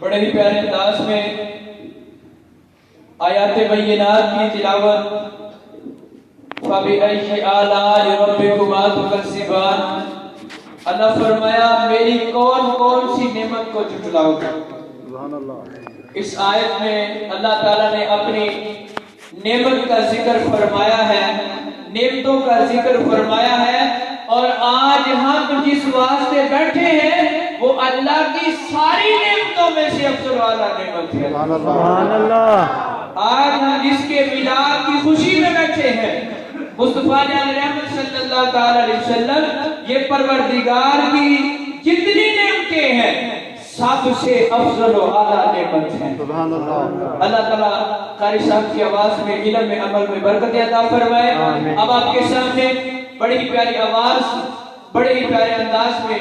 بڑے ہی پیارے انداز میں آیات بینات کی تلاوت فَبِأَيِّ آلَاءِ رَبِّكُمَا تُكَذِّبَانِ اللہ فرمایا میری کون کون سی نعمت کو جھٹلاؤ گے۔ اس آیت میں اللہ تعالیٰ نے اپنی نعمت کا ذکر فرمایا ہے، نعمتوں کا ذکر فرمایا ہے، اور آج ہم جس واسطے بیٹھے ہیں وہ اللہ کی ساری نعمتوں میں سے افضل والا نعمت ہے۔ سبحان اللہ۔ آج ہم جس کے میلاد کی خوشی میں بیٹھے ہیں، مصطفیٰ جان رحمت صلی اللہ علیہ وسلم، یہ پروردگار کی جتنی نعمتیں ہیں سب سے افضل و اعلیٰ نعمت ہے۔ سبحان اللہ۔ اللہ تعالیٰ قاری صاحب کی آواز میں، علم میں، عمل میں برکت عطا فرمائے۔ اب آپ کے سامنے بڑی ہی پیاری آواز، بڑے ہی پیارے انداز میں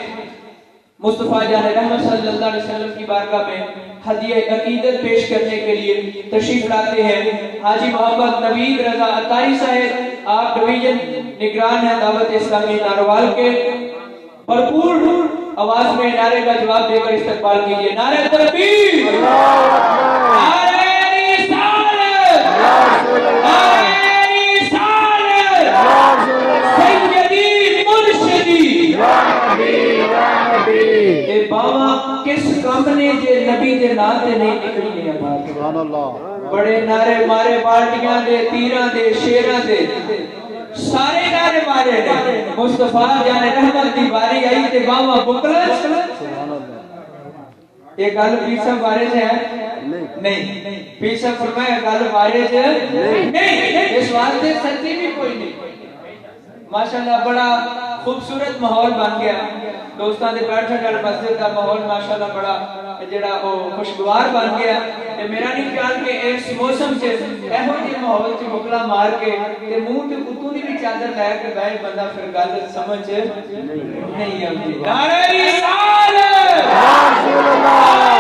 مصطفیٰ جان رحمت صلی اللہ علیہ وسلم کی بارگاہ میں ہدیہ عقیدت پیش کرنے کے لیے تشریف لاتے ہیں حاجی محمد نوید رضا عطاری صاحب، آپ ڈویژن نگران ہیں دعوت اسلامی ناروال کے۔ بھرپور آواز میں نعرے کا جواب دے کر استقبال کیجیے۔ نعرہ تکبیر، نعرہ رسالت، نعرہ رسالت، سیدی مرشدی اے باوا کس کام نے جے نبی دے نام تے نہیں نکلنی ہے بات۔ سبحان اللہ۔ بڑے نعرے مارے بالٹیاں دے، تیراں دے، شیراں دے، سارے نعرے مارے نے۔ مصطفیٰ جان رحمت دی باری آئی تے باوا بکلت۔ سبحان اللہ۔ یہ گل پیر صاحب وارث ہے؟ نہیں۔ پیر صاحب فرمایا گل وارث نہیں، اس واسطے سچی بھی کوئی نہیں۔ ماشاءاللہ بڑا خوبصورت ماحول بن گیا، دوستاں دے بیٹھن نال مسجد دا ماحول ماشاءاللہ بڑا جڑا او خوشگوار بن گیا۔ تے میرا نہیں خیال کہ اس موسم سے ایہو جے ماحول چ بکلا مار کے تے منہ تے کتوں دی بھی چادر لے کے بیٹھ بندہ پھر گل سمجھ نہیں آندی۔ نعرہ رسالت، رسول اللہ،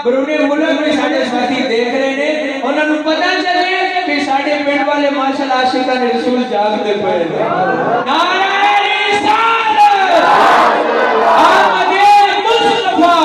برونی ملک میں ساڑھے ساتھی دیکھ رہے ہیں، انہوں نے پتہ چلے کہ ساڑھے پینڈ والے ماشاءاللہ عاشقان رسول جاگ دے پڑے۔ نعرہ رسالت، آمد مصطفیٰ،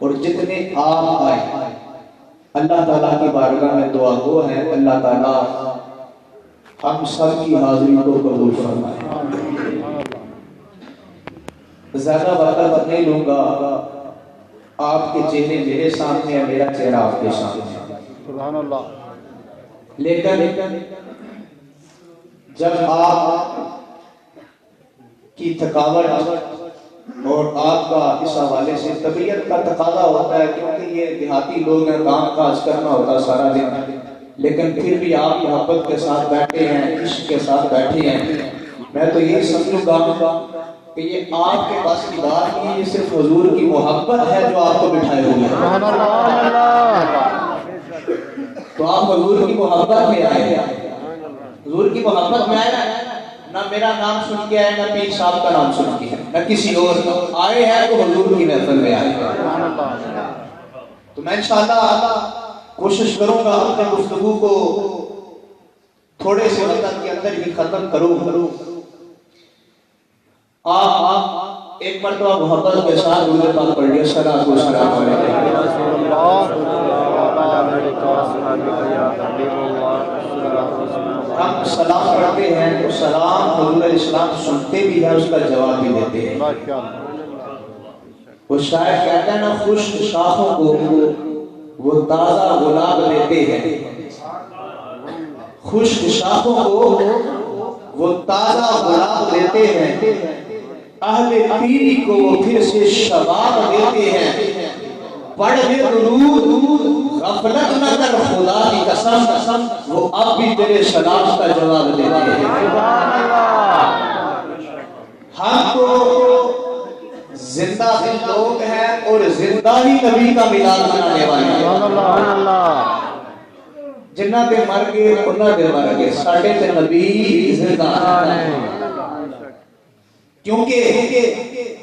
اور جتنے آپ آئے اللہ تعالیٰ کی بارگاہ میں دعا گو ہیں اللہ تعالیٰ ہم سب کی حاضری کو قبول فرمائے۔ زیادہ وقت نہیں لوں گا، آپ کے چہرے میرے سامنے ہے، میرا چہرہ آپ کے سامنے ہے، سبحان اللہ۔ لیکن جب آپ کی تھکاوٹ اور آپ کا اس حوالے سے طبیعت کا تقاضا ہوتا ہے، کیونکہ یہ دیہاتی لوگ ہیں، کام کاج کرنا ہوتا ہے سارا دن، لیکن پھر بھی آپ محبت کے ساتھ بیٹھے ہیں، عشق کے ساتھ بیٹھے ہیں، میں تو یہی سمجھوں گا کہ یہ آپ کے پاس کی بات نہیں، یہ صرف حضور کی محبت ہے جو آپ کو بٹھائے ہوئے ہیں۔ سبحان اللہ۔ تو آپ حضور کی محبت میں آئے ہیں، حضور کی محبت میں آئے ہیں، نہ میرا نام سن کے آئے، نہ پیر صاحب کا نام سن کے آئے، نہ کسی اور آئے ہیں، تو حضور کی محفل میں آئے ہیں۔ تو میں انشاءاللہ کوشش کروں گا اپنے گفتگو کو تھوڑے سے وقت کے اندر ہی ختم کروں۔ آپ ایک مرتبہ محبت کے ساتھ درود پاک پڑھ لیا، صلوات و سلام علیہ۔ ہم سلام پڑھتے ہیں تو سلام حضور علیہ السلام سنتے بھی ہیں، اس کا جواب بھی دیتے ہیں۔ وہ شاعر کہتا ہے نا، خشک شاخوں کو وہ تازہ گلاب دیتے ہیں، خشک شاخوں کو وہ تازہ گلاب دیتے ہیں، اہل پیری کو وہ پھر سے شباب دیتے ہیں، پڑھ دے درود غفلت نہ کر خدا کی قسم، وہ اب بھی تیرے سلام کا جواب دیتے ہیں۔ ہم تو زندہ دل لوگ ہیں اور زندہ ہی نبی کا میلاد منانے والے ہیں۔ جنہ دے مر گئے انہاں دے مر گئے، ساڈے تے نبی زندہ ہیں، کیونکہ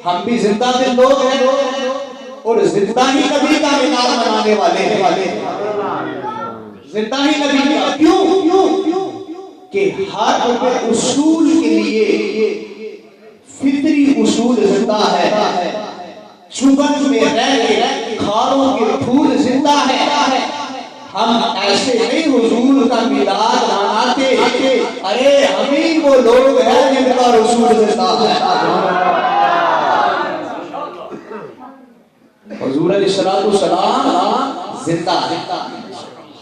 ہم بھی زندہ دل لوگ ہیں اور زندہ ہی نبی کا میلاد منانے والے ہیں۔ زندہ ہی نبی کا کیوں کہ ہر اصول کے لیے فطری اصول زندہ ہے، چبن میں رہ کے کھاروں کے پھول زندہ ہے۔ ہم ایسے نہیں حضور کا میلاد مناتے، ارے ہمیں وہ لوگ ہیں جن کا رسول زندہ ہے۔ حضور علیہ السلام زندہ ہے۔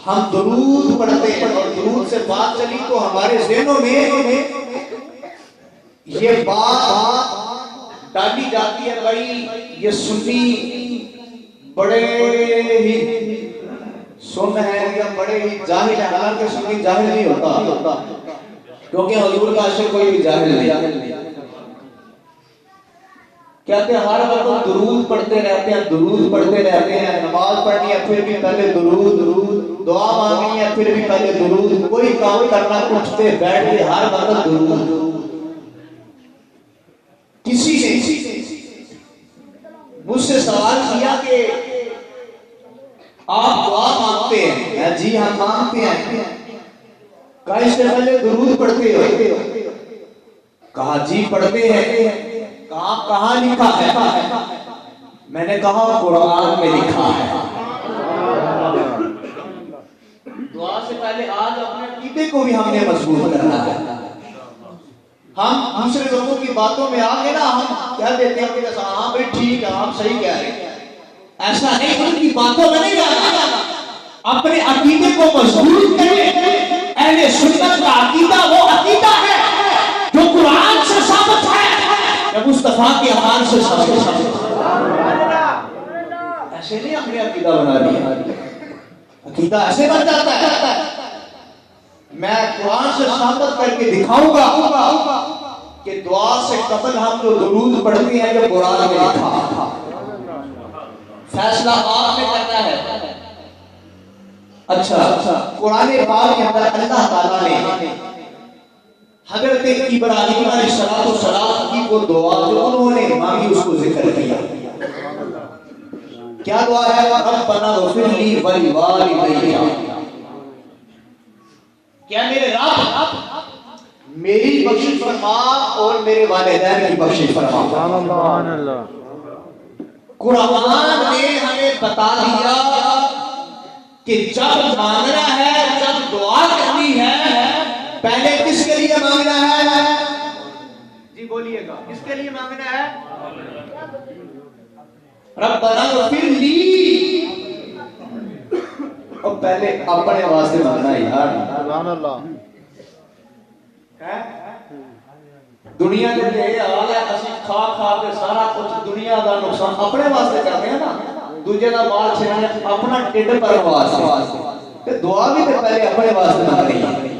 ہم درود پڑھتے ہیں اور درود سے بات چلی تو ہمارے ذہنوں میں یہ بات ڈالی جاتی ہے، بھائی یہ سنی بڑے ہی سن ہے یا بڑے ہی جاہل ہے، حالانکہ سنی جاہل نہیں ہوتا، کیونکہ حضور کا عاشق کوئی بھی جاہل نہیں۔ کہتے ہیں ہر وقت درود پڑھتے رہتے ہیں، درود پڑھتے رہتے ہیں، نماز پڑھنی ہے پھر بھی پہلے درود، دعا مانگنی ہے پھر بھی پہلے درود، کوئی کام کرنا اٹھتے بیٹھتے ہر وقت درود۔ کسی نے مجھ سے سوال کیا کہ آپ دعا مانگتے ہیں؟ جی ہم مانگتے ہیں۔ کہا اس سے پہلے درود پڑھتے ہو؟ کہا جی پڑھتے ہیں۔ کہاں لکھا ہے؟ میں نے کہا قرآن میں لکھا ہے۔ دعا سے پہلے آج اپنے عقیدے کو بھی ہم نے مضبوط کرنا ہے۔ ہم دوسرے لوگوں کی باتوں میں آگے نا ہم کہہ دیتے ہیں کہ ہاں بھائی ٹھیک ہے، ہم صحیح کہہ رہے ہیں، ایسا نہیں، ان کی باتوں میں نہیں جانا، اپنے عقیدے کو مضبوط کریں۔ اہل سنت کا عقیدہ وہ عقیدہ ہے جو قرآن سے ثابت ہے، یا مصطفیٰ کے اعمال سے ثابت ہے۔ ایسے نہیں ہم نے عقیدہ بنا لیا، عقیدہ ایسے بن جاتا ہے۔ میں قرآن سے ثابت کر کے دکھاؤں گا کہ دعا سے قبل ہم جو درود پڑھتے ہیں جو قرآن میں لکھا، فیصلہ آپ نے کرنا ہے۔ اچھا، قرآن پاک کے اندر اللہ تعالیٰ نے حضرت ابراہیم علیہ السلام کی وہ دعا جو انہوں نے مانگی اس کو ذکر کیا۔ کیا دعا ہے؟ ربنا اغفر لی ولوالدی، کیا میرے رب میری بخشش فرما اور میرے والدین کی بخشش فرما۔ قرآن نے ہمیں بتا دیا کہ جب مانگنا ہے، جب دعا کرنی ہے، پہلے کس کے لیے مانگنا ہے؟ جی بولیے گا، کس کے لیے مانگنا ہے؟ ربنا اغفر لی، اور پہلے اپنے واسطے مانگنا ہے یار۔ سبحان اللہ۔ دنیا کے یہ حال ہے، اسی کھا کھا کے سارا کچھ دنیا دا نقصان اپنے واسطے کرتے ہیں نا، دوجے دا مال چھیڑنے اپنا ٹھڈ بھرن واسطے، تے دعا بھی تے پہلے اپنے واسطے مانگنی ہے۔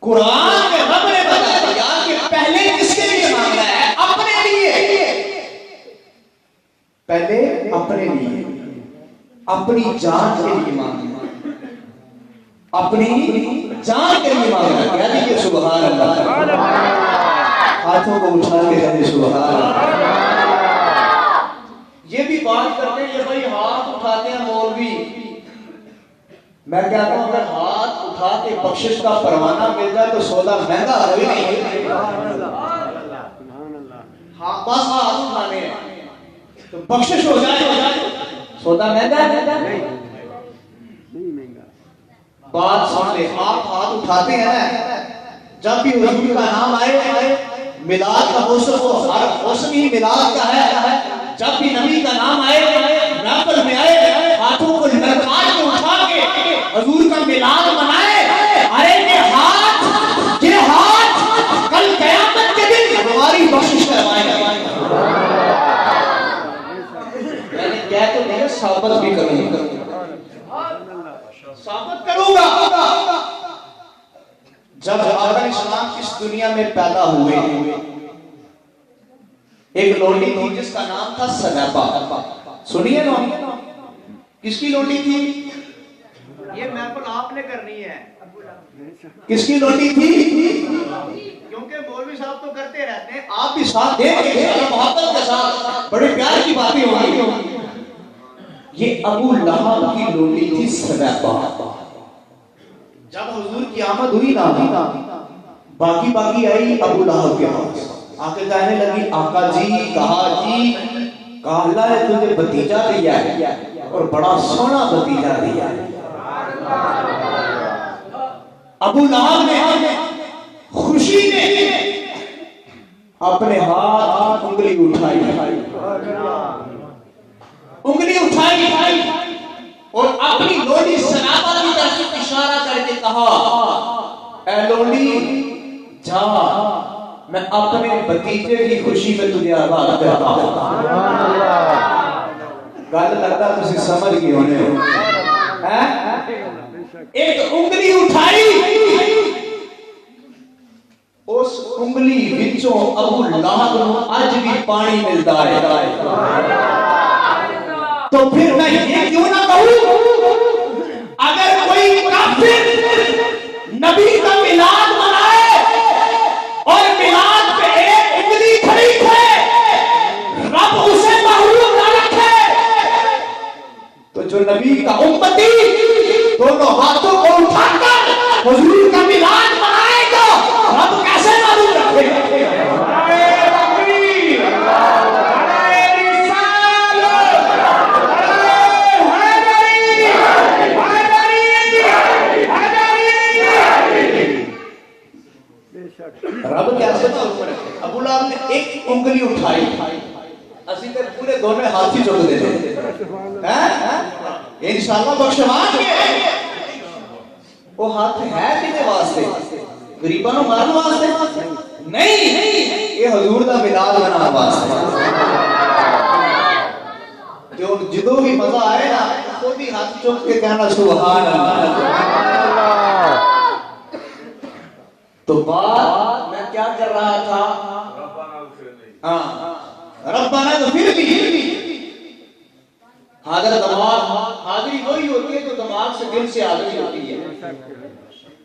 قرآن میں رب نے بتا دیا کہ پہلے کس کے لیے مانگنا ہے؟ اپنے لیے، پہلے اپنے لیے، اپنی جان کے لیے مانگنا، اپنی جان کے لیے مانگنا۔ کہہ دیجیے سبحان اللہ، ہاتھوں کو اٹھا کے کہتے سبحان اللہ۔ یہ بھی بات کرتے ہیں، یہ بھائی ہاتھ اٹھاتے ہیں مولوی، میں کہتا ہوں اگر ہاتھ اٹھا کے بخشش کا پروانہ مل جائے تو سودا مہنگا ہوئی نہیں، بس ہاتھ اٹھانے ہیں تو بخشش ہو جائے، سودا مہنگا ہے۔ بات سن لے، آپ ہاتھ اٹھاتے ہیں نا، جب بھی حضور کا نام آئے، میلاد کا موسم ہو، ہر موسم ہی میلاد کا ہے، جب بھی نبی کا نام آئے، محفل میں آئے، ہاتھوں کو لڑکا کے اٹھا کے حضور کا میلاد منائے۔ ارے یہ ہاتھ کل قیامت کے دن ہماری بخشش کروائیں گے۔ میں نے کہہ تو نہیں، ثابت بھی کروں گا، ثابت کروں گا۔ جب آدم اسلام اس دنیا میں پیدا ہوئے، ایک لونڈی تھی جس کا نام تھا سلیبہ، سنیے نا، کس کی لونڈی تھی؟ یہ محفل آپ نے کرنی ہے، کس کی لونڈی تھی؟ کیونکہ مولوی صاحب تو کرتے رہتے ہیں، آپ بھی ساتھ دیں گے محبت کے ساتھ، بڑے پیار کی باتیں ہوئی۔ یہ ابو لہب کی لونڈی تھی سلیبہ۔ جب حضور کی آمد ہوئی نا، باقی آئی ابو لہب کے پاس، آ کے کہنے لگی آقا جی، کہا اللہ نے تجھے بھتیجا دیا ہے اور بڑا سونا بھتیجا دیا ہے۔ ابو لہب نے خوشی میں اپنے ہاتھ انگلی اٹھائی اور اپنی لونڈی سلیبہ کی طرف اشارہ کر کے کہا، اے لونڈی جا، میں اپنے بھتیجے کی خوشی میں تجھے آباد کرتا ہوں۔ گل لگتا تسی سمجھ گئے ہونے ہو۔ ایک انگلی اٹھائی، اس انگلی وچوں ابو لہب نو اج بھی پانی ملتا ہے۔ تو پھر میں یہ کیوں نہ کہوں، اگر کوئی کافر نبی کا میلاد منائے اور میلاد پہ ایک انگلی کھڑی ہے، رب اسے محروم نہ رکھے، تو جو نبی کا امتی دونوں ہاتھوں کو اٹھا کر حضور کا میلاد منائے گا، رب کیسے محروم رکھے گا؟ رب کیسے معلوم رکھے؟ ابو لہب نے ایک انگلی اٹھائی، اسی تے پورے دونوں ہاتھ ہی چک دے دے، انشاءاللہ بخشوان کے وہ ہاتھ ہے کنے واسطے؟ غریباں نو مارن واسطے نہیں، یہ حضور دا میلاد منانے واسطے۔ جو جدوں بھی مزہ آئے نا، خود ہی ہاتھ چک کے کہنا سبحان اللہ۔ تو بات میں کیا کر رہا تھا؟ ربنا اغفر لی، حاضر دماغ، حاضری وہی ہوتی ہے جو دماغ سے دل سے حاضری ہوتی ہے۔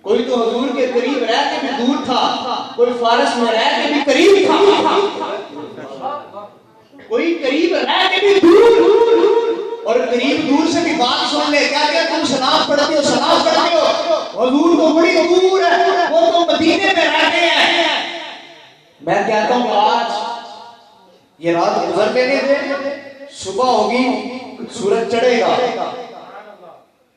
کوئی تو حضور کے قریب رہ کے بھی دور تھا، کوئی فارس میں رہ کے بھی قریب تھا، کوئی قریب رہ کے بھی دور، اور قریب دور سے بھی بات سن لے، کیا کیا تم سلام پڑھتے ہو، حضور کو بڑی دور ہے، وہ تو مدینے میں رہتے ہیں۔ میں کہتا ہوں آج یہ رات گزر لینے دے، صبح ہوگی سورج چڑھے گا،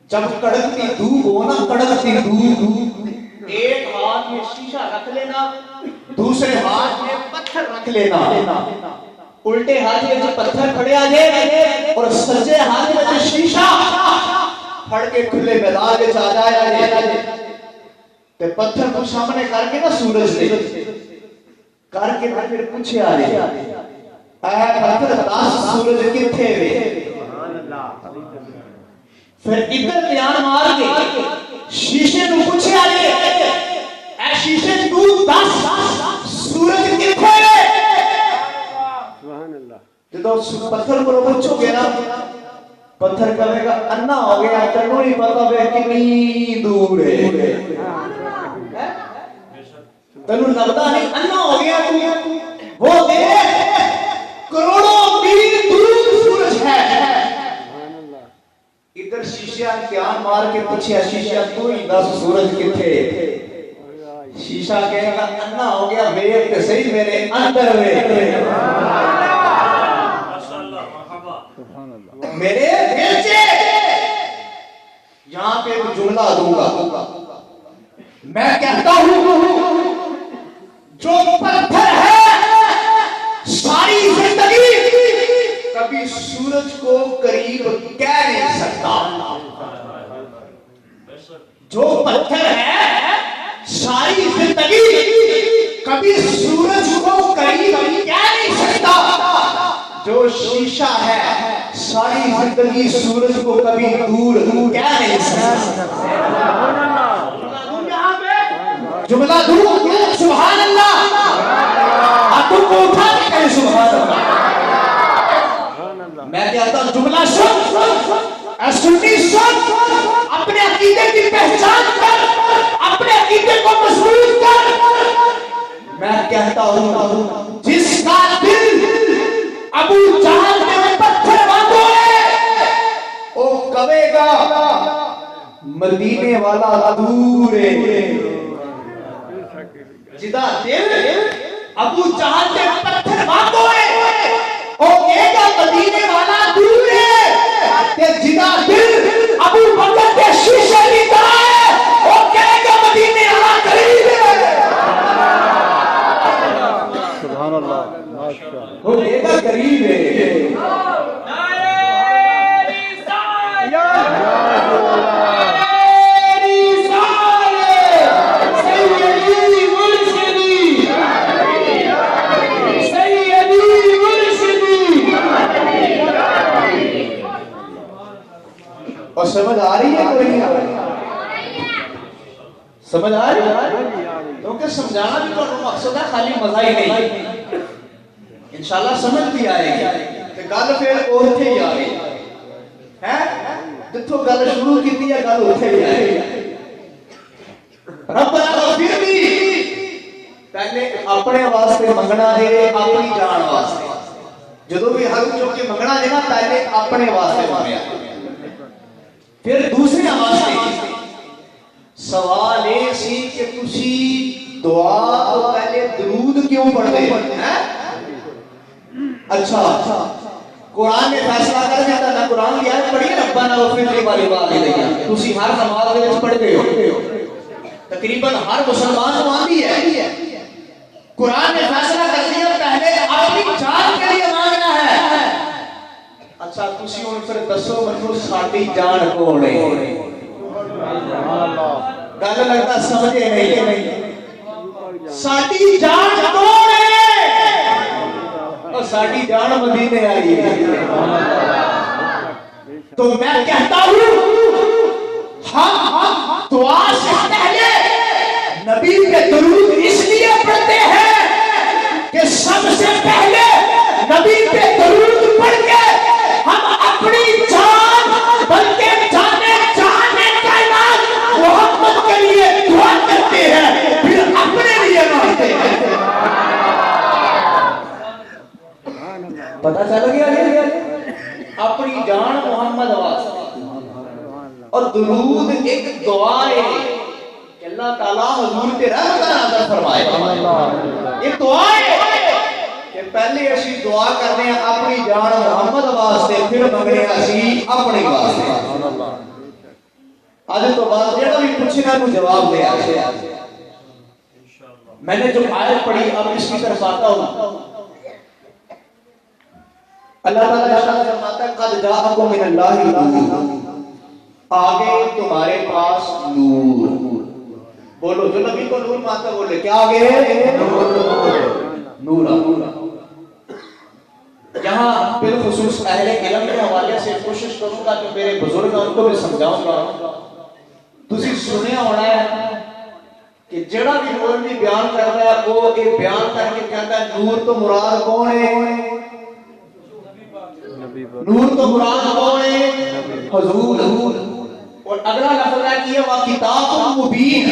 جب کڑکتی دھوپ ہو نا، کڑکتی دھوپ، ایک ہاتھ میں شیشہ رکھ لینا، دوسرے ہاتھ میں پتھر رکھ لینا، الٹے ہاتھ میں جو پتھر کھڑے آ جائے اور سجے ہاتھ میں جو شیشہ پھڑ کے کھلے میدان میں آ جائے، تے پتھر کو سامنے کر کے نا سورج دے کر کے نا پھر پوچھے آ جائے اے پتھر دس سورج کتھے وے، پھر ادھر دھیان مار کے شیشے کو پوچھے آ جائے اے شیشے تو دس سورج کتھے وے، جدو پتھر کو پوچھو گے نا، پتھر کہے گا انا ہو گیا، تینوں نہیں پتا وے کتنی دور ہے، تینوں لگتا نہیں انا ہو گیا تو وہ دیکھ کروڑوں میل دور سورج ہے۔ ادھر شیشہ دھیان مار کے پوچھے شیشہ تو ہی دس سورج کتھے، شیشہ کہے گا انا ہو گیا ویکھ تے صحیح میرے اندر وے، میرے دل سے یہاں پہ ایک جملہ دوں گا، میں کہتا ہوں جو پتھر ہے ساری زندگی کبھی سورج کو قریب کہہ نہیں سکتا، جو پتھر ہے ساری زندگی کبھی سورج کو قریب کہہ نہیں سکتا، جو شیشہ ہے ساری زندگی سورج کو کبھی دور کہہ نہیں سکتا۔ جملہ دوں سبحان اللہ، تم کو اٹھا کے کہیں سبحان اللہ، میں کہتا ہوں جملہ سن، اے سنی سن، اپنے عقیدے کی پہچان کر، اپنے عقیدے کو مضبوط کر، میں کہتا ہوں جس کا دل ابو جہل میں پتھر باندھو ہے وہ کہے گا مدینے والا دور ہے، جدا دل ابو جہل میں پتھر باندھو ہے وہ کہے گا مدینے والا دور ہے، تے جدا دل ابو بکر کے شیشے کی طرح ہے وہ کہے گا مدینے والا قریب ہے، سبحان اللہ، ماشاءاللہ، وہ کہے گا قریب ہے۔ اور سمجھ آ رہی ہے کوئی نہیں؟ سمجھ آ رہی ہے؟ کیونکہ سمجھانا بھی تو مقصد ہے، خالی مزہ ہی نہیں، انشاءاللہ سمجھ بھی آئے گی، کہ گل پھر اوتھے ہی آ گئی ہے، جتھوں گل شروع کیتی ہے گل اوتھے ہی آئے گی۔ ربنا اغفر لی، پہلے اپنے واسطے منگنا ہے، اپنی جان واسطے، جدوں بھی ہاتھ چوک کے منگنا ہے نا پہلے اپنے واسطے منگیا، پھر دوسرے واسطے۔ سوال یہ سی کہ تسی دعا تو پہلے درود کیوں پڑھتے ہیں؟ اچھا قرآن نے فیصلہ کر دیا تھا، قرآن کی آیت پڑھی ہے ربنا اغفر لی والوالدین، تسی ہر نماز میں پڑھتے ہو، تقریباً ہر مسلمان کو آتی ہے، قرآن نے فیصلہ کر دیا پہلے اپنی جان کے لیے مانگنا ہے۔ اچھا تسی ہن پھر دسو منو ساڈی جان کون ہے؟ گل لگتا سمجھے نہیں، ساڈی جان کون ہے؟ اور ساڈی جان مدینے والی ہے۔ تو میں کہتا ہوں ہم دعا سے پہلے نبی کے درود اس لیے پڑھتے ہیں کہ سب سے پہلے نبی پہ درود پڑھ کے ہم اپنی جان بلکہ جانے جہانے کائنات محمد کے لیے دعا کرتے ہیں، پھر اپنے لیے مانگتے ہیں۔ پتہ چل گیا اپنی جان محمد واسطے، اور درود ایک دعا ہے کہ اللہ تعالیٰ حضور پہ رحمت نازل فرمائے، ایک دعا ہے کہ پہلے اسی دعا کرنے ہیں اپنی جان محمد واسطے پھر منگنے اسی اپنی واسطے آج تو بعد جڑا بھی پوچھنا کو جواب دے آتے میں نے جو آیت پڑھی اب اس کی طرف آتا ہوں اللہ تعالیٰ ارشاد فرماتا ہے قد جاءکم من اللہ نور آگے تمہارے پاس نور بولو جو نبی کو نور مانتا بولے کیا آگے نور یہاں بالخصوص اہل علم کے حوالے سے کوشش کروں گا کہ میرے بزرگ ان کو بھی سمجھاؤں گا تسی سنیا ہونا ہے کہ جڑا بھی مولوی بیان کر رہا ہے وہ ایک بیان کر کے کہتا ہے نور تو مراد کون ہے نور تو مراد کون ہے حضور اور اگلا لفظ ہے کہ وہ کتاب مبین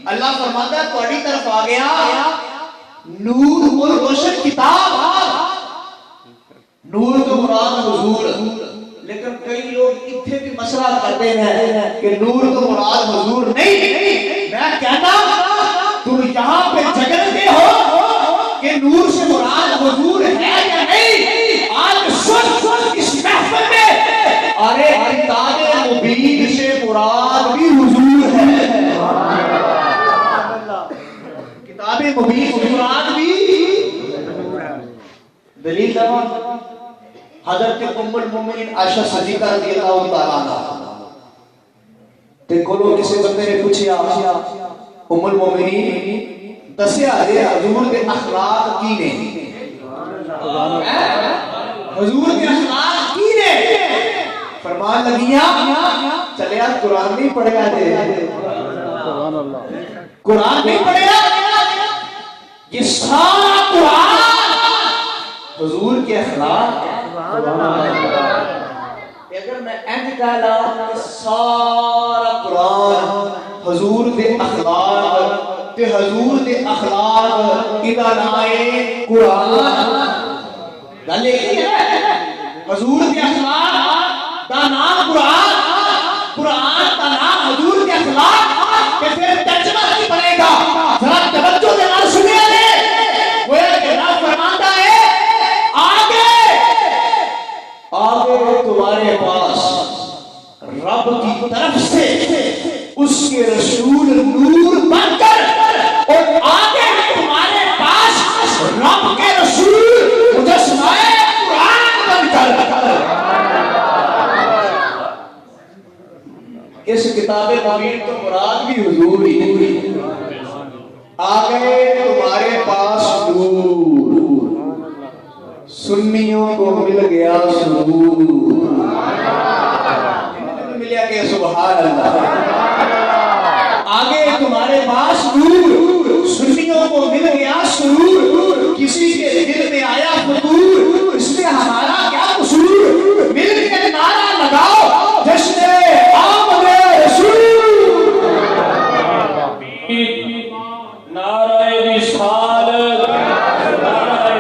اللہ فرماتا ہے تہاڈی طرف آ گیا نور اور روشن کتاب نور تو مراد حضور لیکن کئی لوگ اتنے بھی مسئلہ کرتے ہیں کہ نور تو مراد حضور نہیں میں کہتا تم یہاں پہ جگڑتے ہو کہ نور سے مراد حضور ہے یا نہیں آج سن اس محفل میں ارے کتاب مبین سے مراد بھی حضور ہے کتاب مبین سے مراد بھی دلیل جواب حضرت ام المومنین عائشہ صدیقہ رضی اللہ تعالیٰ عنہ دیکھو لوگ کسی بندے نے پوچھا ام المومنین دسیا دے حضور کے اخلاق کی نے حضور کے اخلاق کی نے فرمان لگیاں چلے آپ قرآن نہیں پڑھے آدھے قرآن نہیں پڑھے یہ سارا قرآن حضور کے اخلاق اگر میں انج کہلا کہ سارا قرآن حضور دے اخلاق تے حضور دے اخلاق ادا نائے قرآن گلے کی ہے حضور دے اخلاق دا نام قرآن قرآن دا نام حضور دے اخلاق کہ پھر ترجمہ نہیں بنے گا ذرا توجہ دے نال سنیا دے وہ کہ رب فرماتا ہے آگے تمہارے پاس رب کی طرف سے اس کے رسول نور بن کر اور آگے تمہارے پاس رب کے رسول مجسمہ قرآن بن کر اس کتاب مبین تو مراد بھی حضور ہی آگے تمہارے پاس نور سنیوں کو مل گیا سرور ملیا کہ سبحان اللہ آگے تمہارے پاس نور سنیوں کو مل گیا سرور کسی کے دل میں آیا فطور اس میں ہمارا کیا قصور مل کے نعرہ لگاؤ جشن آمد رسول نعرہ رسالت نعرہ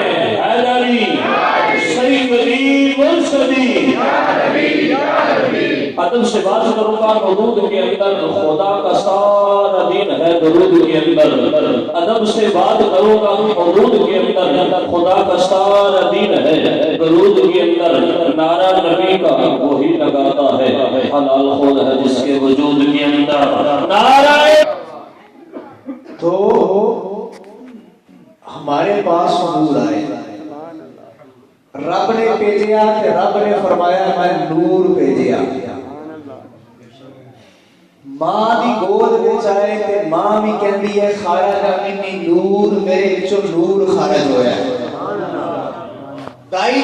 حیدری سیدی مرشدی ادب سے بات کروں گا درود کے اندر خدا کا سارا دین ہے درود کے اندر ادب سے بات کروں گا درود کے اندر خدا کا سارا دین ہے درود کے اندر نعرہ نبی کا وہی لگاتا ہے حلال خود ہے جس کے وجود کے اندر نعرہ تو ہمارے پاس نور آئے رب نے بھیجیا کہ رب نے فرمایا میں نور بھیجیا ماں دی گود وچ آئے کہ ماں بھی کہندی ہے خارج منی نور میرے وچوں نور خارج ہویا ہے دائی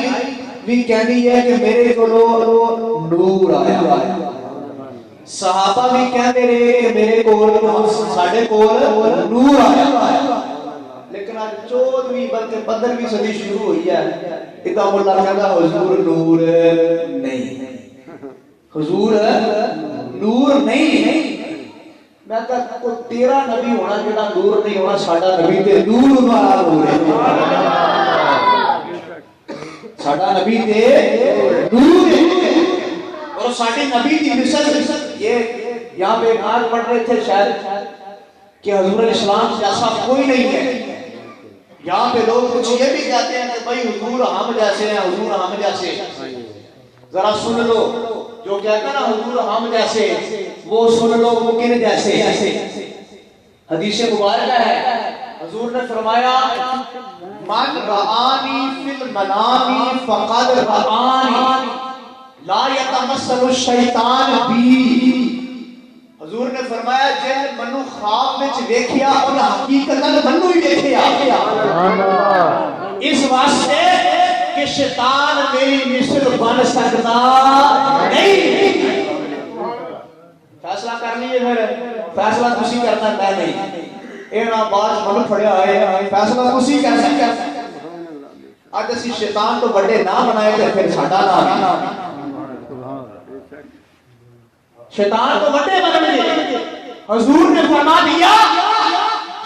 بھی کہندی ہے کہ میرے کولوں نور آیا صحابہ بھی کہندے رہے کہ میرے کول ساڈے کول نور آیا لیکن آج 14ویں بلکہ 15ویں صدی شروع ہوئی ہے اتام اللہ کہتا حضور نور نہیں حضور نور نہیں میں کہتا کوئی تیرا نبی ہونا جڑا نور نہیں ہونا ساڈا نبی تے نور والا نور ہے ساڈا نبی تے نور ہے اور ساڈے نبی دی مثال یہ یہاں پہ نعت پڑھ رہے تھے شاید کہ حضور الاسلام جیسا کوئی نہیں ہے یہاں پہ لوگ کچھ یہ بھی کہتے ہیں کہ بھائی حضور ہم جیسے ہیں، حضور ہم جیسے. ذرا سن لو، جو کہتا ہے نا حضور ہم جیسے، وہ سن لو وہ کن جیسے. حدیث مبارکہ ہے، حضور نے فرمایا من رآنی فی المنام فقد رآنی لا یتمثل الشیطان بی. حضور نے فرمایا جن منو خواب وچ ویکھیا ان حقیقتاً منو ہی ویکھیا. اس واسطے کہ شیطان میری مثل بن سکتا نہیں. فیصلہ کر لیے پھر، فیصلہ تسی کرنا میں نہیں. اے نا باز من پھڑیا ہے، فیصلہ تسی کر سکتے. اج اسی شیطان تو بڑے نہ بنائے تے پھر ساڈا نام شیطان کو بڑے بن گئے. حضور نے فرما دیا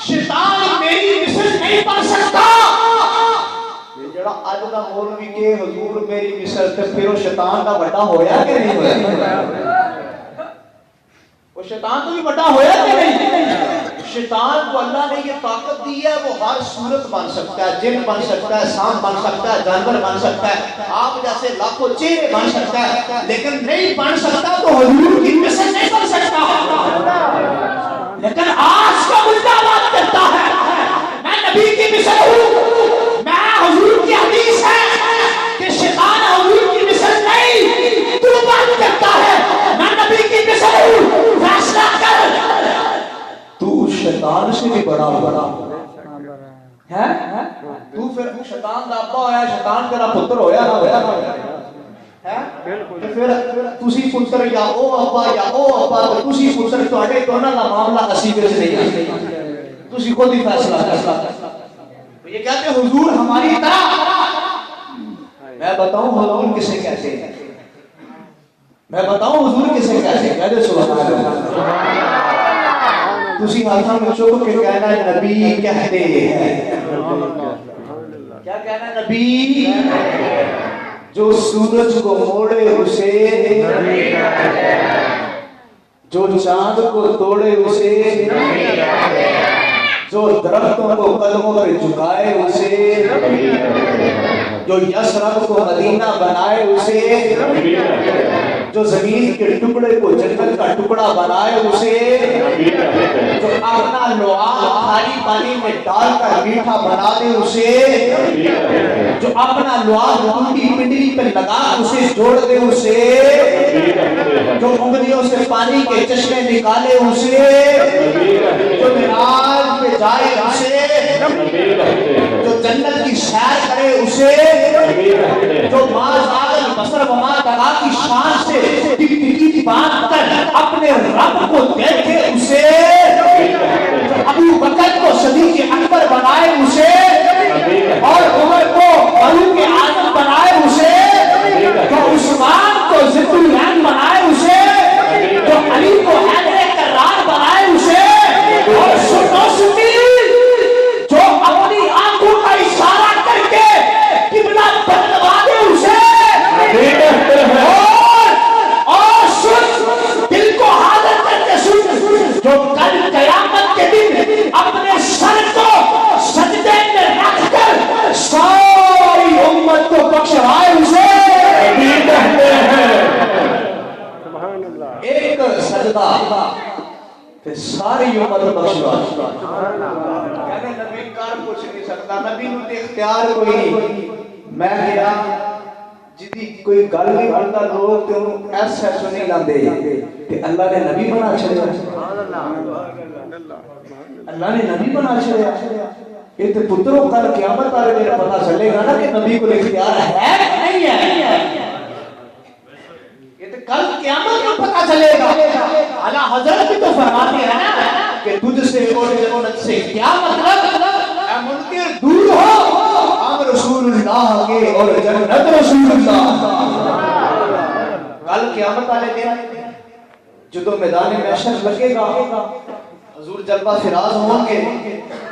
شیطان میری مثل نہیں بن سکتا. یہ جڑا اج دا مولوی کہ حضور میری مثل، تے پھر وہ شیطان دا بڑا ہویا کہ نہیں ہویا؟ وہ شیطان تو بھی بڑا ہویا کہ نہیں؟ شیطان کو اللہ نے یہ طاقت دی ہے، وہ ہر صورت بن سکتا ہے، جن بن سکتا ہے، سانپ بن سکتا ہے، جانور بن سکتا ہے، آپ جیسے لاکھوں چہرے بن سکتا ہے، لیکن نہیں بن سکتا تو حضور کی مثل نہیں بن سکتا. لیکن آج کا مدعا بات کرتا ہے میں نبی کی مثل ہوں. میں حضور کی حدیث ہے کہ شیطان حضور کی مثل نہیں. تو بات کرتا ہے میں نبی کی مثل ہوں، فیصلہ کر. تو شیطان سے بھی بڑا ہے. تو پھر شیطان دا ابا ہویا، شیطان تیرا پتر ہویا نہ ہویا ہے. پھر تسی پتر یا او ابا یا او ابا تو تسی پتر، تواڈے دونوں دا معاملہ اسی وچ نہیں ہے. تسی خود ہی فیصلہ کر. یہ کہتے ہیں حضور ہماری طرح. میں بتاؤں حضور کسے کہتے ہیں؟ میں بتاؤں حضور کسے کہتے ہیں؟ کہہ دے سبحان اللہ. تسی ہاتھوں میں چوک کے کہنا ہے نبی کہتے ہیں. کیا کہنا ہے؟ نبی. جو سورج کو موڑے اسے نبی کہتے ہیں، جو چاند کو توڑے اسے نبی کہتے ہیں، جو درختوں کو قدموں پر جھکائے اسے نبی کہتے ہیں، جو یثرب کو مدینہ بنائے اسے نبی کہتے ہیں، جو زمین کے ٹکڑے کو جنت کا ٹکڑا بنائے اسے، جو اپنا لعاب کھاری پانی میں ڈال کر میٹھا بنا دے اسے، جو اپنا لعاب ٹوٹی پنڈلی پہ لگا اسے جوڑ دے اسے، جو انگلیوں سے پانی کے چشمے نکالے اسے، جو معراج پہ جائے اسے، جو جنت کی سیر کرے اسے، جو مازاغ البصر وما طغیٰ کی شان سے ٹکٹکی باندھ کر اپنے رب کو دیکھے اسے، جو ابو بکر کو صدیق اکبر بنائے اسے، اور عمر کو فاروق اعظم بنائے اسے، جو عثمان کو ذی العین بنائے اسے، جو علی کو حیدر کرار بنائے اسے، اور سنو سنی جو اپنی آنکھوں کا اشارہ کر کے قبلہ بدلوا دے اسے، اور سن دل کو حاضر کر کے سن، جو کل قیامت کے دن اپنے سر کو سجدے میں رکھ کر ساری امت کو بخشوائے اسے کہتے ہیں. ایک سجدہ کہ ساری امت بخشوائے. کہنے نبی کر کچھ نہیں سکتا، نبی نو اختیار کوئی نہیں. میں گیا جدی کوئی گل نہیں بنتا لوگ تے ایسا نہیں لاندے کہ اللہ نے نبی بنا چھڑیا. اللہ نے نبی بنا چھڑیا. یہ تو پتروں کل قیامت والے دن پتہ چلے گا نا کہ نبی کو اختیار ہے نہیں ہے. یہ تو کل قیامت کو پتہ چلے گا. اعلیٰ حضرت بھی تو فرماتے ہیں نا کہ تجھ سے اور جنت سے کیا مطلب؟ اے منکر دور ہو، ہم رسول اللہ کے اور جنت رسول اللہ. کل قیامت والے دن جدو میدان محشر لگے گا، حضور جلوہ فراز ہوں گے،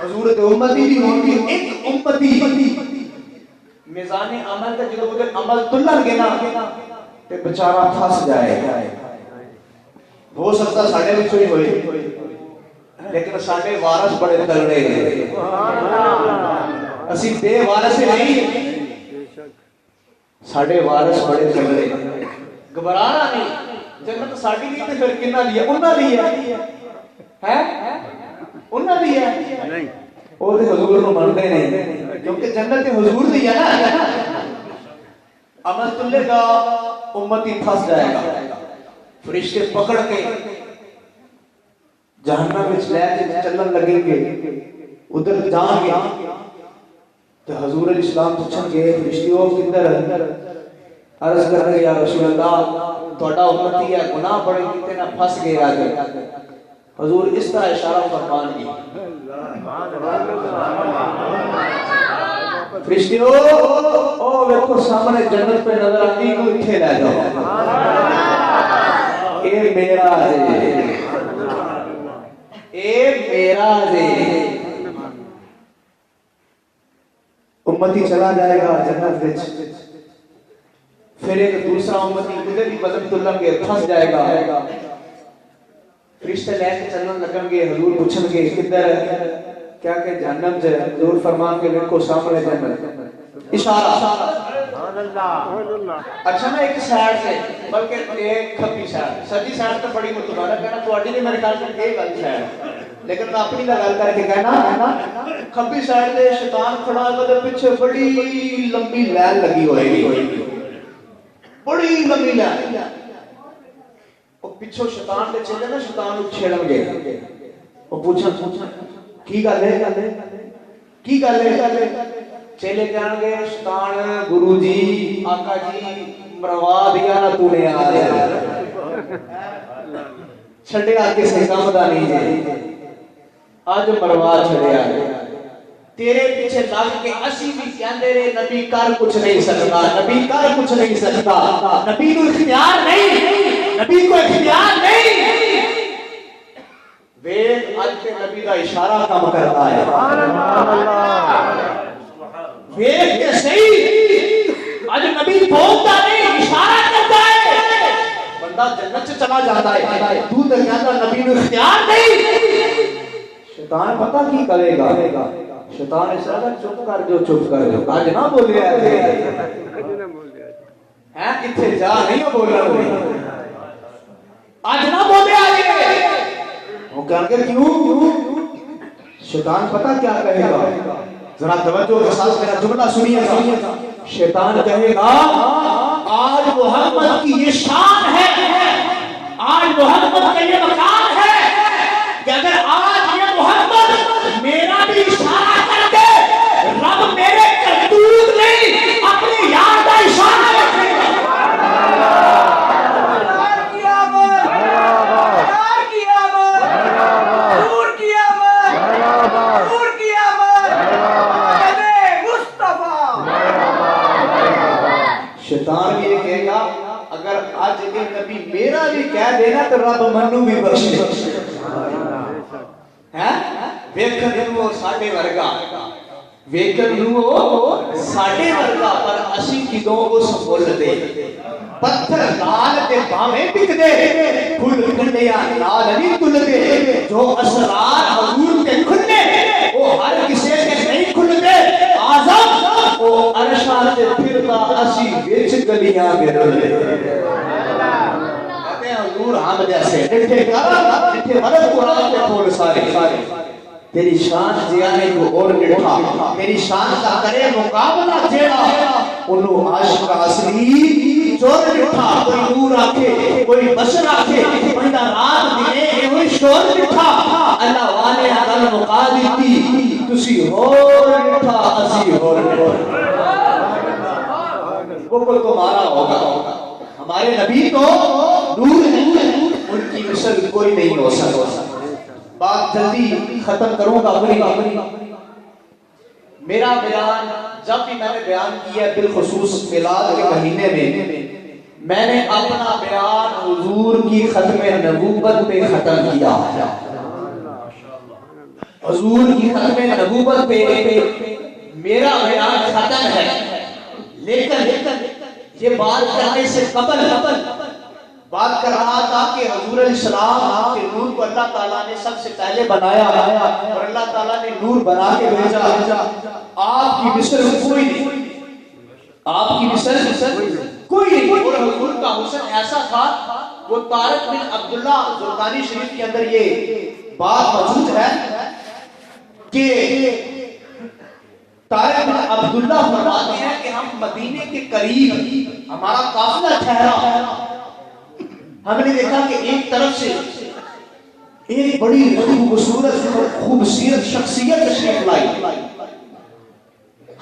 حضور کے امتی بھی ہوں گے. ایک امتی میزان عمل کا جدو وہ عمل تلن گے نا تے بچارہ پھنس جائے. ہو سکتا ساڑھے بچوں ہی ہوئے، لیکن ساڑھے وارث بڑے تگڑے ہیں. اسی بے وارث نہیں ساڑھے وارث بڑے چلے گھبرانا نہیں جنت ساڑھی نہیں تے پھر کنا دی ہے انہاں دی ہے انہاں دی ہے نہیں وہ تے حضور نو منتے نہیں کیونکہ جنت تے حضور دی ہے نا عمل تلے گا امتی پھنس جائے گا فرشتے پکڑ کے جہنم وچ لے کے چلن لگیں گے ادھر جان گے تو حضور علیہ السلام پوچھیں گے فرشتیوں کدھر عرض کریں گے یا رسول اللہ تھوڑا امتی ہے گناہ بڑے کیتے نہ پھنس گئے آگے حضور اس طرح اشارہ فرمان گی فرشتیوں او ویکھو سامنے جنت پہ نظر آتی کو اتھے لے جاؤ اے میرا ہے اے میرا ہے امتی چلا جائے گا جنت وچ پھر ایک دوسرا امتی ادھر ہی بدن تلن گے پھنس جائے گا فرشتے لے کے چلن لگن گے حضور پوچھن گے کدھر کیا کہ جہنم سے حضور فرمان کے کو سامنے جنت اشارہ سبحان اللہ اچھا میں ایک سائیڈ سے بلکہ ایک کھبی سائیڈ سجی سائیڈ تو بڑی متبادہ کہنا تواڈی نہیں میرے خیال سے ایک والی سائیڈ لیکن میں اپنی لگال کر کے کہنا کھبی سائیڈ سے شیطان کھڑا ہے پیچھے بڑی لمبی لائن لگی ہوئے گی بڑی لمبی لائن وہ پیچھے شیطان دے چلے نا شیطان کو چھیڑن گے وہ پوچھا کی گل ہے کی گل ہے چلے جان گے شیطان گرو جی آقا جی مروا دیا نا تو نے آ چھڑیا کسے کام دا نہیں جے آج مروا چھڑیا تیرے پیچھے لگ کے اسی بھی کہندے رہے نبی کر کچھ نہیں سکتا نبی کر کچھ نہیں سکتا نبی کو اختیار نہیں نبی کو اختیار نہیں وید آج کے نبی کا اشارہ کام کرتا ہے وید کے صحیح آج نبی بولتا نہیں اشارہ کرتا ہے بندہ جنت سے چلا جاتا ہے تو کہتا نبی کو اختیار نہیں شیطان پتہ کی کرے گا شیطان اس طرح چپ کر جو چپ کر جو آج نہ بولے ہیں کتھے جا نہیں بول رہا آج نہ بولے آگے وہ کہاں کہ کیوں شیطان پتہ کیا کہے گا ذرا توجہ کے ساتھ میرا جملہ سنیے گا شیطان کہے گا آج محمد کی یہ شان ہے آج محمد کا یہ مقام ہے کہ اگر آج یہ محمد میرا بھی اشارہ کر دے رب میرے کرتوت نہیں اپنی یاد کا اشارہ رکھے گا شیطان بھی یہ کہے گا اگر آج یہ نبی میرا بھی کہہ دینا تو رب منو بھی بخشے ویکھن وہ ساڈے ورگا ویکھن وہ ساڈے ورگا پر اسی کدوں کو سمول دے پتھر لال تے باویں ٹک دے پھول کنڈیاں لال نہیں تل دے جو اسرار حضور تے کھلے وہ ہر کسی کے نہیں کھل دے اعظم وہ عرشاں تے پھردا اسی وچ گلیاں میں رلے کہتے ہیں حضور ہم جیسے ڈٹھے کر ڈٹھے مدد قرآن تے کھول سارے تیری شان جیانے کو اور ڈٹھا تیری شان کا کرے مقابلہ جیڑا انہوں عاشق اصلی چور ڈٹھا کوئی نور آکھے کوئی بشر آکھے بندہ رات دینے یہ ہوئی شور ڈٹھا اللہ وانے عدل مقابلتی تسی اور ڈٹھا اسی اور وہ کوئی تمہارا ہوگا ہمارے نبی تو نور ہے ان کی مثل کوئی نہیں ہو سکتا بات جلدی ختم کروں گا میرا بیان جب بھی میں نے بیان کیا بالخصوص میلاد کے مہینے میں نے اپنا بیان حضور کی ختم نبوت پہ ختم کیا حضور کی ختم نبوت پہ میرا بیان ختم ہے لیکن یہ بات کرنے سے قبل بات کر رہا تھا کہ حضور علیہ السلام کے نور کو اللہ تعالیٰ نے سب سے پہلے بنایا اور اللہ تعالیٰ نے نور بنا کے بھیجا. آپ کی مثل کوئی نہیں, آپ کی مثل کوئی نہیں. اور حضور کا حسن ایسا تھا, وہ طارق بن عبداللہ زرقانی شریف کے اندر یہ بات موجود ہے کہ طارق بن عبداللہ فرماتے ہیں کہ ہم مدینے کے قریب ہمارا قافلہ ٹھہرا, ہم نے دیکھا کہ ایک طرف سے ایک بڑی خوبصورت شخصیت تشریف لائی.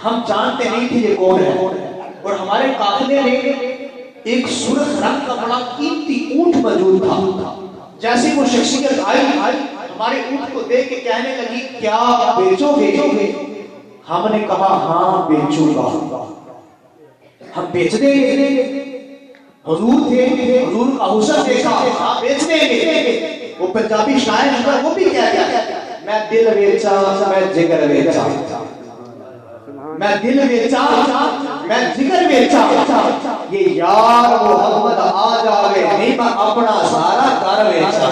ہم جانتے نہیں تھے یہ کون ہے, اور ہمارے قافلے میں ایک سرخ رنگ کا بڑا قیمتی اونٹ موجود تھا. جیسے وہ شخصیت آئی ہمارے اونٹ کو دیکھ کے کہنے لگی کیا بیچو گے؟ ہم نے کہا ہاں بیچوں گا, ہم بیچ دیں گے. حضور تھے, حضور کا حسن دیکھا, بیچ دیں گے. وہ پنجابی شاعر ہے وہ بھی کہہ گیا میں دل بیچا میں جگر بیچا, میں دل بیچا میں جگر بیچا, یہ یار محمد آ جاوے نہیں میں اپنا سارا کر بیچا.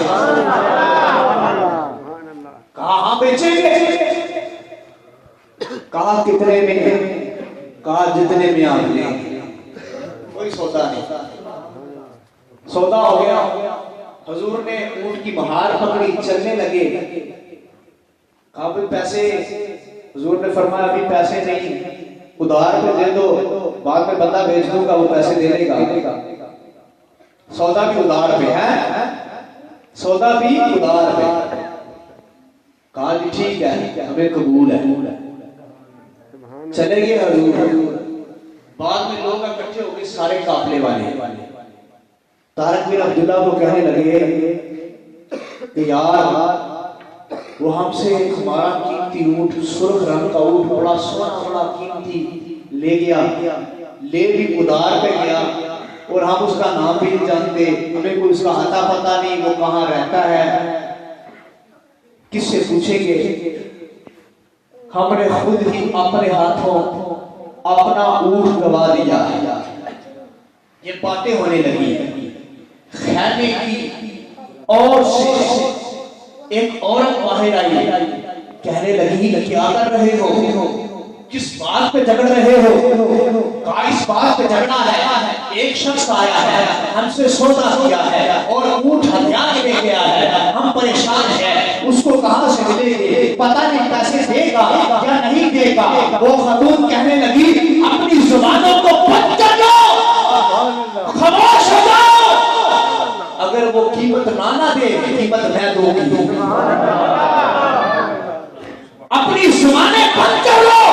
کہا ہاں بیچیں گے. کہا کتنے میں؟ کہا جتنے میں آپ لیں گے. کوئی سودا نہیں, سودا ہو گیا. حضور نے اونٹ کی مہار پکڑی, چلنے لگے. کہا بھی پیسے؟ حضور نے فرمایا ابھی پیسے نہیں, ادھار پہ دے دو, بعد میں بندہ بھیج دوں گا وہ پیسے دے دے گا. سودا بھی ادھار پہ ہے, سودا بھی ادھار پہ. کہا جی ٹھیک ہے ہمیں قبول ہے. چلے گئے حضور. بعد میں لوگ اکٹھے ہو گئے سارے قافلے والے. طارق بن عبداللہ کو کہنے لگے کہ یار وہ ہم سے ہمارا قیمتی اونٹ, سرخ رنگ کا اونٹ, بڑا سونا بڑا قیمتی لے گیا, لے بھی ادار پہ گیا, اور ہم اس کا نام بھی نہیں جانتے, ہمیں کوئی اس کا اتا پتہ نہیں, وہ کہاں رہتا ہے, کس سے پوچھیں گے. ہم نے خود ہی اپنے ہاتھوں اپنا اونٹ گوا دیا. یہ باتیں ہونے لگی. خیمے کی اور سے ایک عورت باہر آئی, کہنے لگی کیا کر رہے ہو, کس بات پہ جھگڑ رہے ہو؟ کہا اس بات پہ جھگڑنا ہے, ایک شخص آیا ہے ہم سے سودا کیا ہے اور اونٹ ہتھیار لے گیا ہے, ہم پریشان ہیں, اس کو کہاں سے ملیں گے, پتہ نہیں پیسے دے گا یا نہیں دے گا. وہ خاتون کہنے لگی اپنی زبانوں کو بند کر لو, خاموش ہو جاؤ, اگر وہ قیمت نہ دے قیمت میں دوں گی. اپنی زبانیں بند کر لو.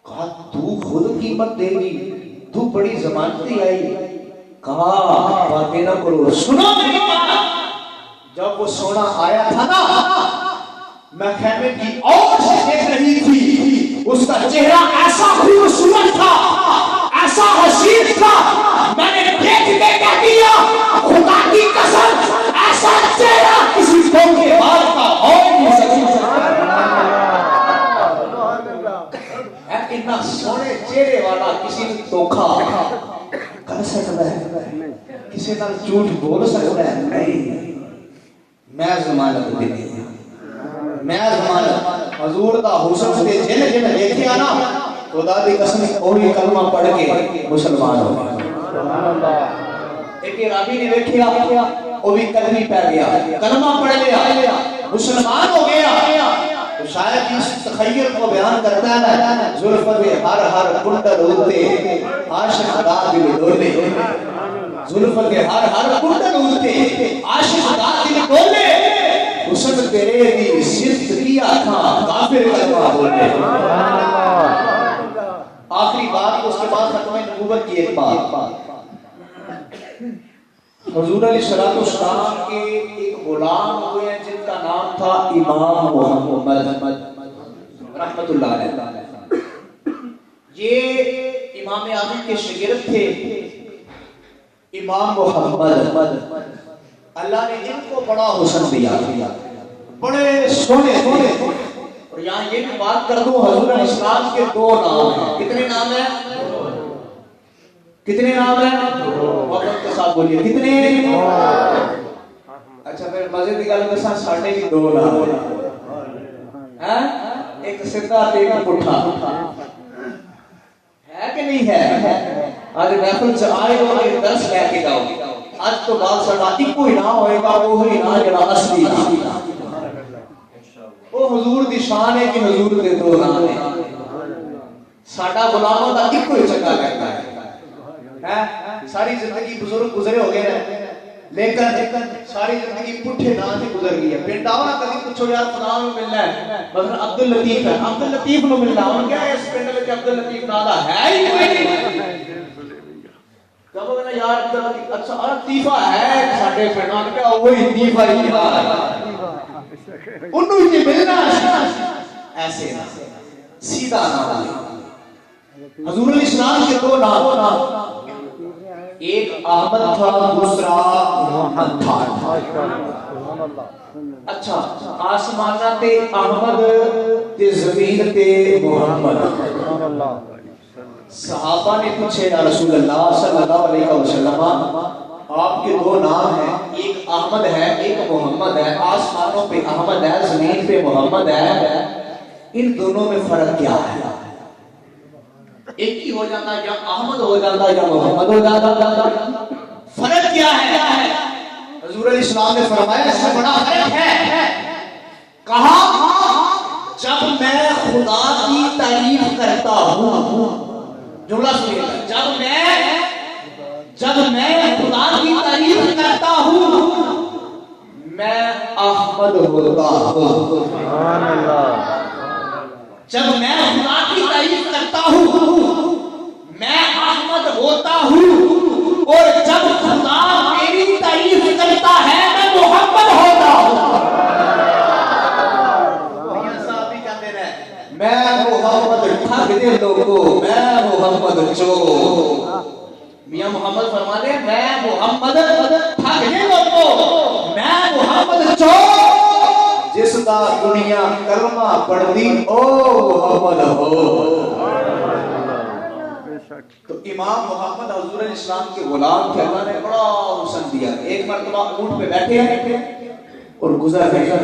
کہا تو خود قیمت دے گی, تو بڑی زمانتی آئی. کہا باتیں نہ کرو, سنو میری بات. جب وہ سونا آیا تھا نا, میں خیمے کی اور سے دیکھ رہی تھی, اس کا چہرہ ایسا خوبصورت تھا, ایسا حسین تھا, میں نے دیکھ کے کہہ دیا خدا کی قسم ایسا چہرہ کسی قوم کے بعد کا ہو نہیں سکتا. اتنا سونے چہرے والا کسی نے دھوکا کر سکتا ہے, کسی نے جھوٹ بول سکتا ہے؟ نہیں. میں ضمانت دیتی ہوں, میں ضمانت. حضور دا حسن سے جن جن دیکھیا نا, خدا دی قسم کوئی کلمہ پڑھ کے مسلمان ہو گیا. ایک رابی نے دیکھیا وہ بھی کلمی پہ گیا, کلمہ پڑھ لیا, مسلمان ہو گیا. تو شاید اس تخیر کو بیان کرتا ہے, زلف پہ ہر ہر کنڈل ہوتے, عاشق دا دل ڈولے. زلف پہ ہر ہر کنڈل ہوتے, عاشق دا دل ڈولے. حسن تیرے دی صرف کیا تھا کافر کلمہ بولے. آخری بات, اس کے بعد ختم نبوت کی ایک بات. حضور علیہ الصلوۃ والسلام کے ایک غلام ہوئے ہیں جن کا نام تھا امام محمد رحمت اللہ علیہ. یہ امام اعظم کے شاگرد تھے امام محمد. اللہ نے ان کو بڑا حسن دیا, بڑے سونے. اور یہاں یہ بھی بات کر دوں, حضور علیہ السلام کے دو نام ہیں. کتنے نام ہیں؟ کتنے نام ہیں؟ محبت کے ساتھ بولیے کتنے؟ اچھا پھر مزے کی گل دساں ساڈے بھی دو نام ہیں، ایک سیدھا تے ایک پٹھا، ہے کہ نہیں ہے؟ آج محفل سے آئے ہو یہ درس لے کے جاؤ، آج تو بعد ساڈا ایکو ہی نام ہوئے گا، وہی نام جڑا اصلی نام، وہ حضور دی شان ہے کہ حضور دے دو نام ہیں، ساڈا غلاموں دا ایکو ہی چنگا لگتا ہے، ساری زندگی بزرگ گزرے ہو گئے ہیں لیکن ساری زندگی پٹھے نام سے گزر گئی ہے۔ پنڈ آؤ نا کبھی پوچھو یار فلاں نوں ملنا ہے، مثلا عبد اللطیف ہے، عبد اللطیف نوں ملنا ہوں کیا اس پنڈ وچ عبد اللطیف نام دا ہے ہی کوئی نہیں، کہو گے نا یار عبد اللطیف اچھا لطیفہ ہے ساڈے پنڈ میں کیا وہی لطیفہ ہی ہے انہوں ہی ملنا ایسے سیدھا نام۔ حضور علیہ السلام کے دو نام، ایک احمد تھا دوسرا محمد تھا۔ اچھا آسمانہ تے احمد تے زمین تے محمد۔ صحابہ نے پوچھے یا رسول اللہ صلی اللہ علیہ وسلم آپ کے دو نام ہیں، ایک احمد ہے ایک محمد ہے، آسمانوں پہ احمد ہے زمین پہ محمد ہے، ان دونوں میں فرق کیا ہے؟ ایک ہی ہو جاتا یا احمد ہو جاتا یا محمد ہو جاتا، فرق کیا ہے؟ حضور علیہ السلام نے فرمایا اس سے بڑا فرق ہے، کہا جب میں خدا کی تعریف کرتا ہوں، جملہ سنیے، جب میں خدا کی تعریف کرتا ہوں میں احمد ہوتا ہوں، سبحان اللہ، جب میں خدا کی تعریف کرتا ہوں میں احمد ہوتا ہوں، اور جب خدا میری تعریف کرتا ہے میں محمد ہوتا ہوں۔ میاں صاحب بھی کہتے ہیں میں محمد ٹھگ دے لوگوں میں محمد چو، میاں محمد فرماتے ہیں میں محمد ٹھگ دے لوگوں میں محمد چو، جس دا دنیا کلمہ پڑھدی او محمد ہو۔ تو امام محمد حضور علیہ السلام کے غلام تھے، اللہ نے بڑا حسن دیا، ایک مرتبہ اونٹ پہ بیٹھے ہیں اور گزر گئے،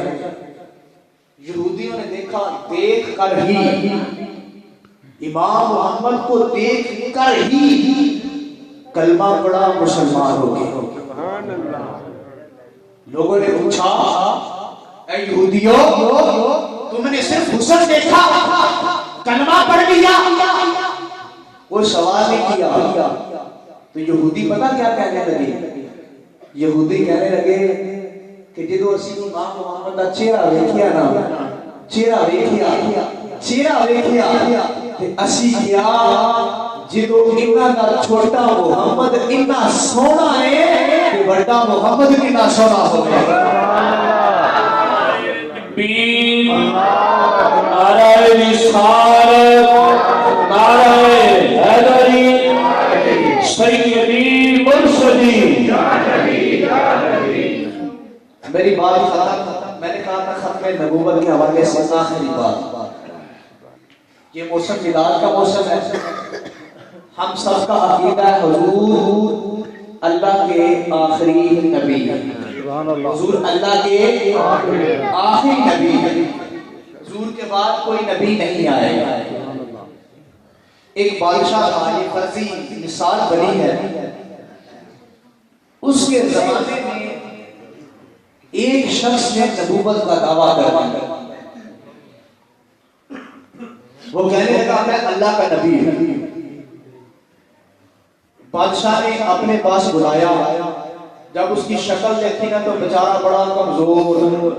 یہودیوں نے دیکھا، دیکھ کر ہی امام محمد کو دیکھ کر ہی کلمہ پڑھا مسلمان ہو گئے۔ لوگوں نے پوچھا اے یہودیوں تم نے صرف حسن دیکھا کلمہ پڑھ لیا، وہ سوال نہیں کیا؟ تو یہودی پتہ کیا کہنے لگے؟ یہودی کہنے لگے کہ جدو اسی امام محمد دا چہرہ ویکھیا نا، چہرہ ویکھیا تے اسی کیا جدو انہاں دا چھوٹا محمد اتنا سونا ہے تے بڑا محمد کتنا سونا ہوگا۔ نعرہ رسالت، نعرہ حیدری، سیدی مرشدی۔ میری بات ختم، میں نے کہا تھا ختم نبوت کے حوالے سے آخری بات، یہ موسم میلاد کا موسم ہے، ہم سب کا عقیدہ ہے حضور اللہ کے آخری نبی، حضور اللہ کے آخری نبی، حضور کے بعد کوئی نبی نہیں آئے گا۔ ایک بادشاہ تھا، یہ فرضی مثال بنی ہے، اس کے زمانے میں ایک شخص نے نبوت کا دعویٰ کر دیا، وہ کہنے لگا میں اللہ کا نبی ہوں۔ بادشاہ نے اپنے پاس بلایا، جب اس کی شکل دیکھی نا تو بیچارہ بڑا کمزور،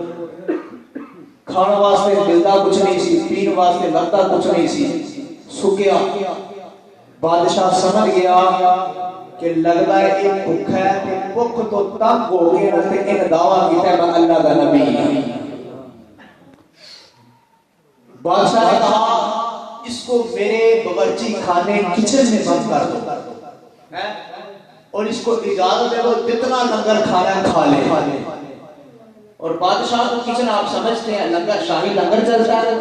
کھانا واسطے ملتا کچھ نہیں سی، پین واسطے لگتا کچھ نہیں سی، سکیا۔ بادشاہ سمجھ گیا کہ لگتا ہے ایک بھوک ہے، بھوک تو تنگ ہو گیا تے ان دعویٰ کیتا ہے میں اللہ کا نبی ہوں۔ بادشاہ نے کہا اس کو میرے باورچی خانے کچن میں بند کر دو اور اس کو اجازت دے دو جتنا لنگر کھانا ہے کھا لے۔ اور بادشاہ کو کچن آپ سمجھتے ہیں لنگر، شاہی لنگر چلتا ہے،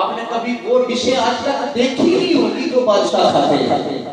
آپ نے کبھی وہ ڈشیں آج تک دیکھی نہیں ہوگی جو بادشاہ کھاتے ہیں۔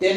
3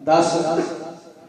10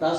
10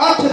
8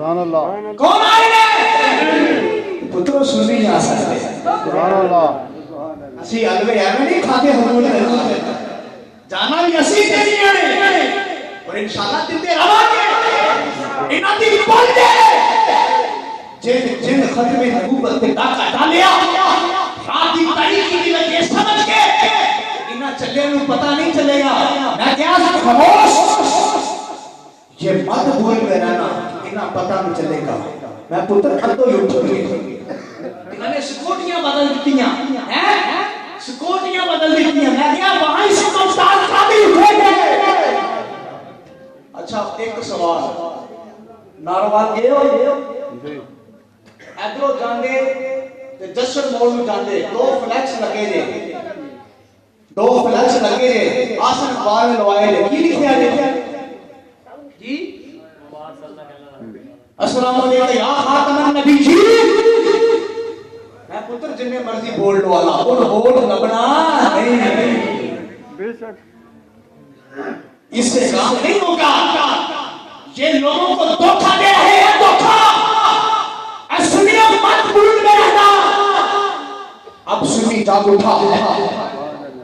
سبحان اللہ کون آئے نے پتروں سنی نہیں آ سکتے سبحان اللہ اسی الوے ایویں نہیں کھاتے حضور نے جانا بھی اسی تیری ہے اور انشاءاللہ دل دے روا کے انہاں دی بول دے جن ختم نبوت تے ڈاکا ڈالیا رات دی تاریخ دی وجہ سمجھ کے انہاں چلے نو پتہ نہیں چلے گا میں کیا خاموش یہ مت بھول میں رہنا انہاں پتہ نہیں چلے گا میں پتر کھتو ہی اٹھ گئے انہوں نے سکوٹیاں بدل دیتیاں ہیں سکوٹیاں بدل دیتیاں میں کیا وہاں سے مفتاز قابل اٹھے گئے اچھا ایک سوال ناروال گئے ہو ادھروں جاندے تے جسن مول میں جاندے دو فلیکس لگے دے آسن اخبار میں لوائے دے کی لکھیا دے جی السلام علیکم یا خاتم النبی جی میں پتر جن میں مرضی بول لو اللہ بول لبنا نہیں بے شک اس سے کام نہیں ہوگا یہ لوگوں کو دھوکہ دے رہے ہیں دھوکہ سنیوں مت بھول میں رہنا اب سنی جاگ اٹھا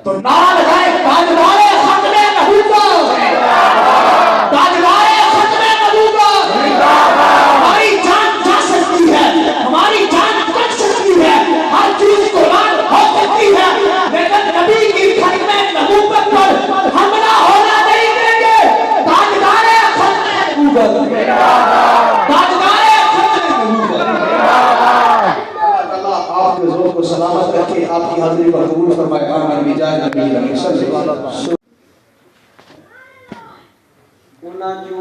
تو نال گائے تاجدارے ختم نبوت تاجدارے ختم نبوت ہماری جان جا سکتی ہے ہماری جان کٹ سکتی ہے ہر چیز قربان ہو سکتی ہے لیکن نبی کی ختم نبوت پر حملہ ہونا نہیں دیں گے تاجدارے ختم نبوت تاجدارے ختم نبوت اللہ آپ کے ذوق کو سلامت رکھے آپ کی حاضری پر قبول فرمائے آمین بجائے نبی علیہ السلام انہاں جو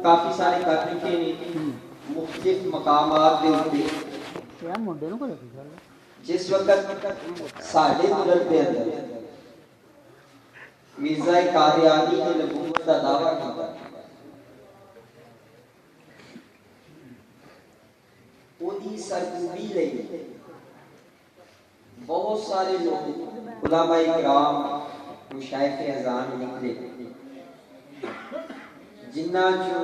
کافی سارے تحقیقیں نے مختلف مقامات دے اوپر جس وقت ساڈے ملک دے اندر مرزا قادیانی نے نبوت کا دعویٰ کیا اودی سرکوبی لئی بہت سارے لوگ علماء کرام مشائخ اعظام نکلے جنہ جو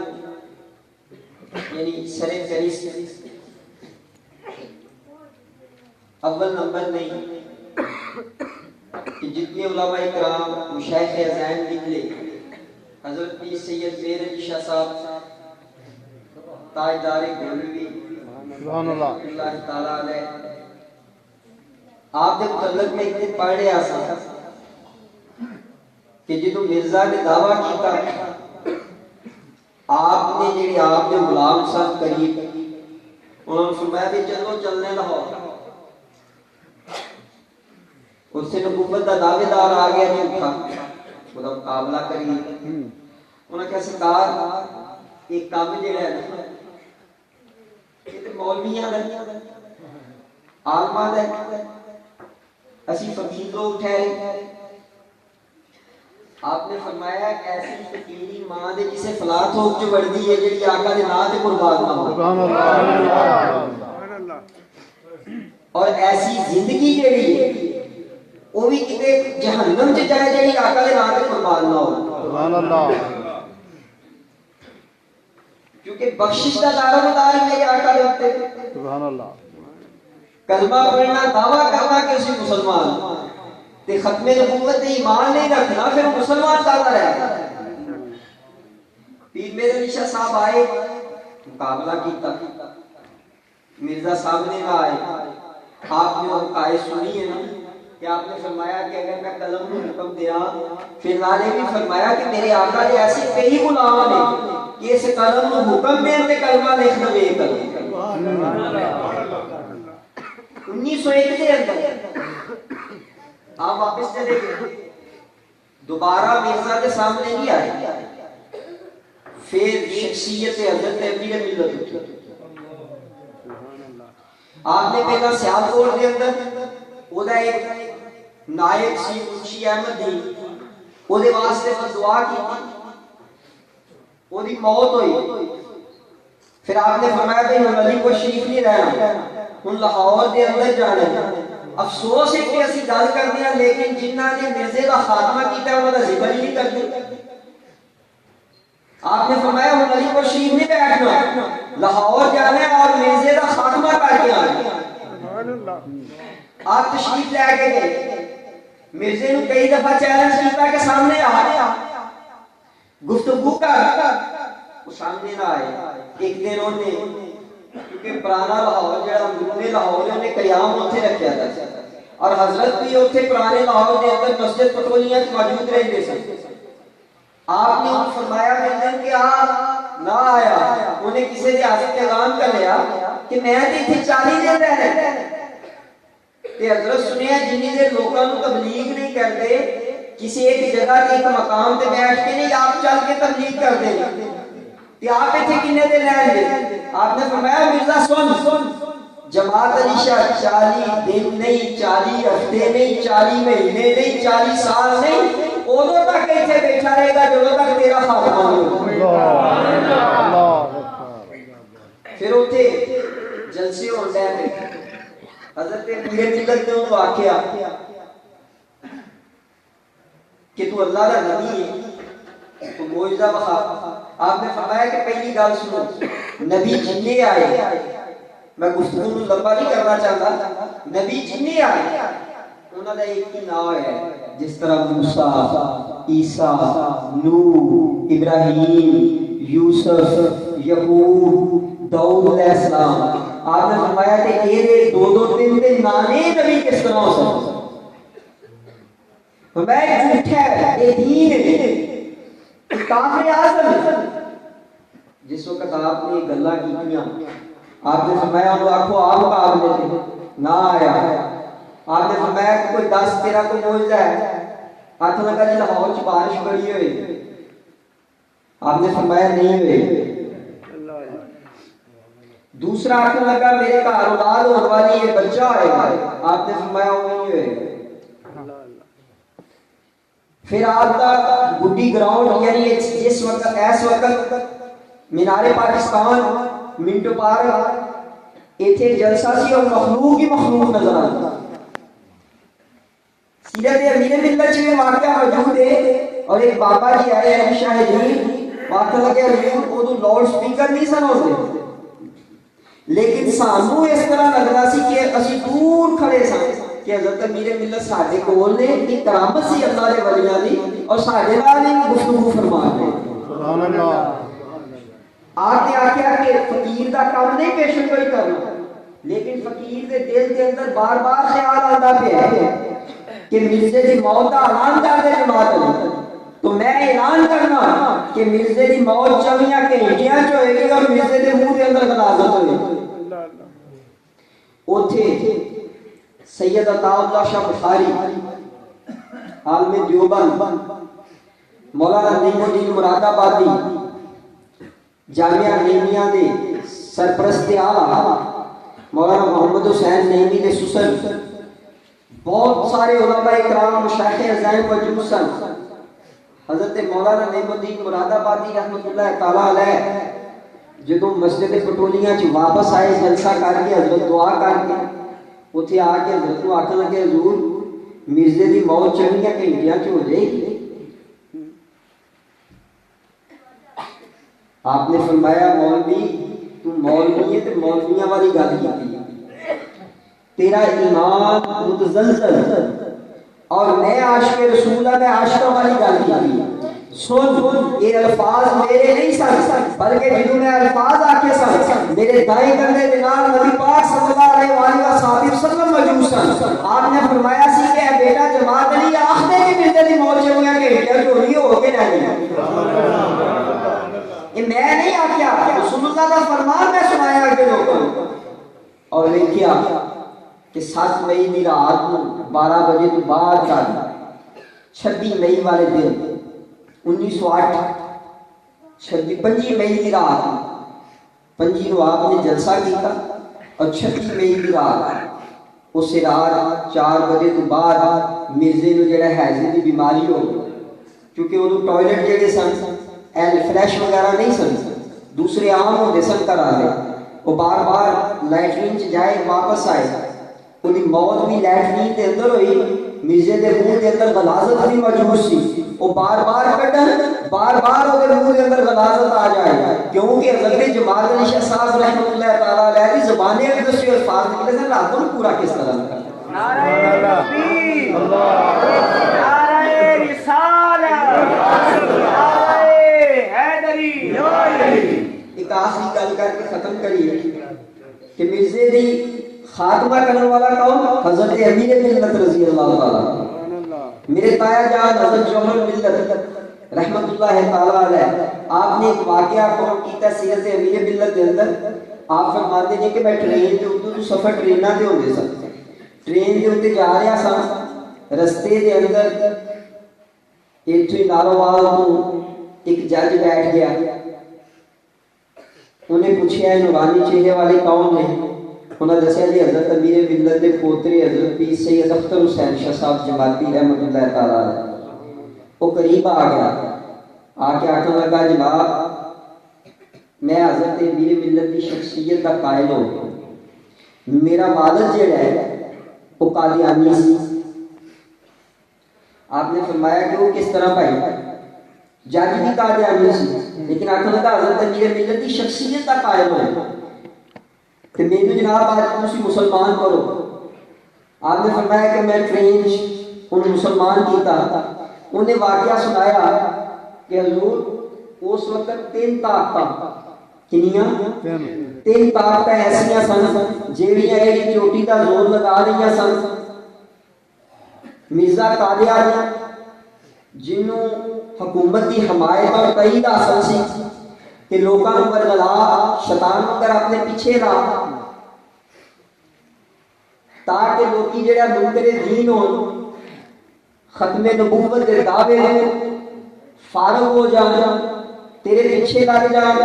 یعنی سر فہرست اول نمبر نہیں کہ جتنے علماء کرام مشائخ اعظام نکلے حضرت پیر سید میر علی شاہ صاحب تاجدار گولوی سبحان اللہ اللہ تعالیٰ علیہ آپ نے مطلق میں ایک دن پڑھ رہا سا کہ جدو مرزا نے دعویٰ کیتا آپ نے جڑی آپ نے غلام صاحب قریب انہوں نے فرمایا کہ چلو چلنے لاہور اس سے نبوت کا دعوے دار آ گیا جو اٹھا وہ مقابلہ کری انہوں نے کہا سرکار ایک کام جڑا ہے یہ تو مولویاں دا عالماں دا اسی فقیر لوگ ٹھہرے آپ نے فرمایا ایسی فقیری ماں دے جسے فلاح تھوک جو بڑھدی ہے جڑی آقا دے نام تے قربان نہ ہو سبحان اللہ اور ایسی زندگی جڑی ہے وہ بھی کتے جہنم چ جائے جڑی آقا دے نام تے قربان نہ ہو سبحان اللہ کیونکہ بخشش دا دار و مدار ہے آقا دے اوپر سبحان اللہ کلمہ پڑھنا دعویٰ کرنا کہ اسی مسلمان تے ختم نبوت ایمان نہیں رکھنا پھر مسلمان کہتا رہے پیر میرے علی شاہ صاحب آئے مقابلہ کیتا مرزا صاحب نے آئے آپ نے حقائق سنی ہے نا کہ آپ نے فرمایا کہ اگر میں قلم میں حکم دیا پھر نے بھی فرمایا کہ میرے آقا نے ایسی کئی غلام نے کہ اس قلم میں حکم دے تے کلمہ لکھنا بے قلم 1901 کے اندر آپ واپس چلے گئے دوبارہ مرزا کے سامنے نہیں آئے پھر شخصیت حضرت امیر ملت اٹھی آپ نے پہلا سیالکوٹ کے اندر وہ ایک نائب سی منشی احمد دی وہ واسطے میں دعا کی وہ موت ہوئی پھر آپ نے فرمایا کہ ہم علی کو شریف نہیں رہنا ہن لاہور دے اندر جانا ہے افسوس ہے کہ اسی گل کرتے ہیں لیکن جنہ نے مرزے کا خاتمہ کیتا ہے انہوں کا ذکر ہی نہیں کرتے آپ نے فرمایا ہن علی کو شریف نہیں بیٹھنا لاہور جانا ہے اور مرزے کا خاتمہ کر کے آنا. سبحان اللہ. آپ تشریف لے کے گئے, مرزے نے کئی دفعہ چیلنج کیا کہ سامنے آ, گفتگو کر, وہ سامنے نہ آئے. ایک دن انہیں, کیونکہ پرانا لاہور جڑا اندرون لاہور ہے, انہیں قیام اتنے رکھا تھا اور حضرت بھی اتنے پرانے لاہور کے اندر مسجد پٹولیاں موجود رہتے سن. آپ نے انہیں فرمایا ملن کہ آپ نہ آیا, انہیں کسی کے حاضر پیغام کر لیا کہ میں تے 40 دن رہنا. تے حضرت سنیا جنہی دے لوگوں کو تبلیغ نہیں کرتے, کسی ایک جگہ کے ایک مقام تے بیٹھ کے نہیں, آپ چل کے تبلیغ کر دیں تے آپ اتنے کنے دن رہیں گے. آپ نے فرمایا مرزا سن, جماعت علی شاہ 40 دن نہیں, 40 ہفتے نہیں, 40 مہینے نہیں, 40 سال نہیں, ادو تک اتنے بیٹھا رہے گا جب تک تیرا خاتمہ نہیں ہو. پھر اتنے جلسے ہوتا ہے. حضرت پیر ملت نے انہوں آکھیا کہ تو اللہ کا نبی ہے, تو معجزہ بخا. آپ نے فرمایا کہ پہلی گل سنو, نبی جننے آئے, میں گفتگو کو لمبا نہیں کرنا چاہتا, نبی جننے آئے انہوں نے ایک ہی نام ہے, جس طرح موسیٰ, عیسیٰ, نوح, ابراہیم, یوسف, یعقوب, داؤد علیہ السلام. آپ نے فرمایا کہ یہ دو تین نانے نبی کس طرح ہو سکتے. فرمایا جھوٹا ہے, یہ دین ہے, کافر اعظم. جس وقت آپ نے گلاں کیتیاں, آپ نے فرمایا انہوں آکھو آپ مقابلے تھے, نہ آیا. آپ نے فرمایا کہ کوئی 10 تیرا کوئی معجزہ ہے, ہاتھ لگا جی لاہور چ بارش پڑی ہوئی. آپ نے فرمایا نہیں ہوئی. دوسرا ہاتھ لگا میرے گھر اولاد ہونے والی ہے, بچہ آئے گا. آپ نے فرمایا وہ نہیں ہوئے. پھر آپ کا گڈی گراؤنڈ, یعنی جس وقت اس وقت مینار پاکستان منٹو پارک ایتھے جلسہ سی اور مخلوق ہی مخلوق نظر آتا. سیرت امیر ملت میں واقعہ موجود ہے, اور ایک بابا جی آئے ہیں شاہدین, واقعہ لگے حضور ادو لاؤڈ سپیکر نہیں سن ہوتے, لیکن سانو اس طرح لگتا سی کہ اسی دور کھڑے سن کہ حضرت امیر ملت ساڈے کول نے, ایک کرامت سی اللہ دے ولیاں دی, اور ساڈے نال ہی گفتگو فرما رہے. سبحان اللہ. آپ نے آخیا کہ فقیر دا کام نہیں پیشن کوئی کرنا, لیکن فقیر دے دل کے اندر بار بار خیال آتا پیا کہ مرزے دی موت دا اعلان کر دے جماعت علی, تو میں اعلان کرنا کہ مرزے دی موت 24 گھنٹیاں چ ہوئے گی اور مرزے دے منہ دے اندر غلاظت ہوئے گی. اوتھے سید عطا اللہ شاہ بخاری عالم دیوبند, مولانا نعیم الدین مراد آبادی, جامعہ نعیمیہ دے سرپرست اعلیٰ مولانا محمد حسین نعیمی دے سسر, بہت سارے علماء اکرام مشایخ عظیم موجود سن. حضرت مولانا نعیم الدین مراد آبادی رحمۃ اللہ تعالی علیہ جدوں مسجد پٹولیاں چ واپس آئے جلسہ کر کے, حضرت دعا کر کے اتنے آ کے حضرت کو آخر لگے حضور مرزے دی موت 24 گھنٹیاں چ ہو جائے گی. آپ نے فرمایا مولوی تو مولوی ہے تو مولویاں والی گل کی, تیرا ایمان متزلزل, اور میں عاشق رسول میں عاشقوں والی گل کی. سن, یہ الفاظ میرے نہیں سن, بلکہ جنہوں نے الفاظ آکے سن میرے دائیں کندھے دے نال نبی پاک صلی اللہ علیہ وسلم موجود سن. آپ نے فرمایا سی کہ اے بیٹا جماعت علی آخدے کہ مرزے دی موت 24 گھنٹیاں چ ہوئی ہو کے رہ گئی. یہ میں نہیں آکھیا, رسول اللہ کا فرمان میں سنایا اگے لوگوں, اور لکھیا کہ 7 مئی دی رات 12 بجے تو بعد کا 26 مئی والے دن 1908 25 مئی دی رات 25 نو آپ نے جلسہ کیتا, اور 26 مئی دی رات اس رات 4 بجے تو بعد مرزے نو جڑا ہیضے دی بیماری ہو گئی, کیونکہ وہ ٹوائلٹ جڑے سن ایل فلیش وغیرہ نہیں سن, دوسرے عام ہوتے سن کرا لے, وہ بار بار لیٹرین چ جائے واپس آئے, وہ دی موت بھی لیٹرین دے اندر ہوئی, مرزے دے منہ دے اندر غلاظت بھی موجود سی، وہ بار بار کڈن، بار بار وہ منہ دے اندر غلاظت آ جائے، کیونکہ حضرت جماعت علی شاہ صاحب رحمۃ اللہ تعالی علیہ کی زبانیں اقدس سے الفاظ نکلے تھے، رات کو پورا کس طرح کرتا نعرہ تکبیر، نعرہ رسالت، نعرہ حیدری۔ ایک آخری گل کر کے ختم کریے کہ مرزے دی خاتمہ کرنے والا کون؟ حضرت امیر ملت رضی اللہ تعالیٰ، میرے تایا جان حضرت جوہر ملت رحمت اللہ تعالیٰ علیہ، آپ نے ایک واقعہ قرآن کیتا سیرت امیر ملت کے اندر۔ آپ فرماتے ہیں کہ میں ٹرین کے اتوں تو سفر ٹریناں تے ہوندے سن، ٹرین کے اتنے جا رہا سا، رستے دے اندر ایتھوں ہی ناروال تو ایک جج بیٹھ گیا، انہیں پوچھا نورانی چہرے والے کون نے؟ انہوں نے دسیا جی حضرت امیر ملت کے پوترے حضرت پیر سید اختر حسین شاہ صاحب جماعتی رحمۃ اللہ تعالیٰ علیہ۔ وہ قریب آ گیا، آ کے آخر لگا جناب میں حضرت امیر ملت کی شخصیت کا قائل ہو گیا، میرا والد جڑا ہے وہ قادیانی سی۔ آپ نے فرمایا کہ وہ کس طرح بھائی؟ جج بھی قادیانی سی لیکن آخر لگا حضرت امیر ملت کی شخصیت کا قائل ہو کہ میرے جناب آج تسی مسلمان کرو۔ آپ نے فرمایا کہ میں ٹرین انہیں مسلمان کیتا، انہیں واقعہ سنایا کہ حضور اس وقت 3 طاقتاں کنیاں 3 طاقتاں ایسیاں سن جیڑیاں ایک چوٹی کا زور لگا رہی سن۔ مرزا قادیانی جنہوں حکومت کی حمایت اور تائید حاصل سی کہ لوگوں کو برگلا شیطان اگر اپنے پیچھے لا تاکہ لوگی جڑا منکر دین ہو ختم نبوت کے دعوے فارغ ہو جان، تیرے پیچھے لگ جان،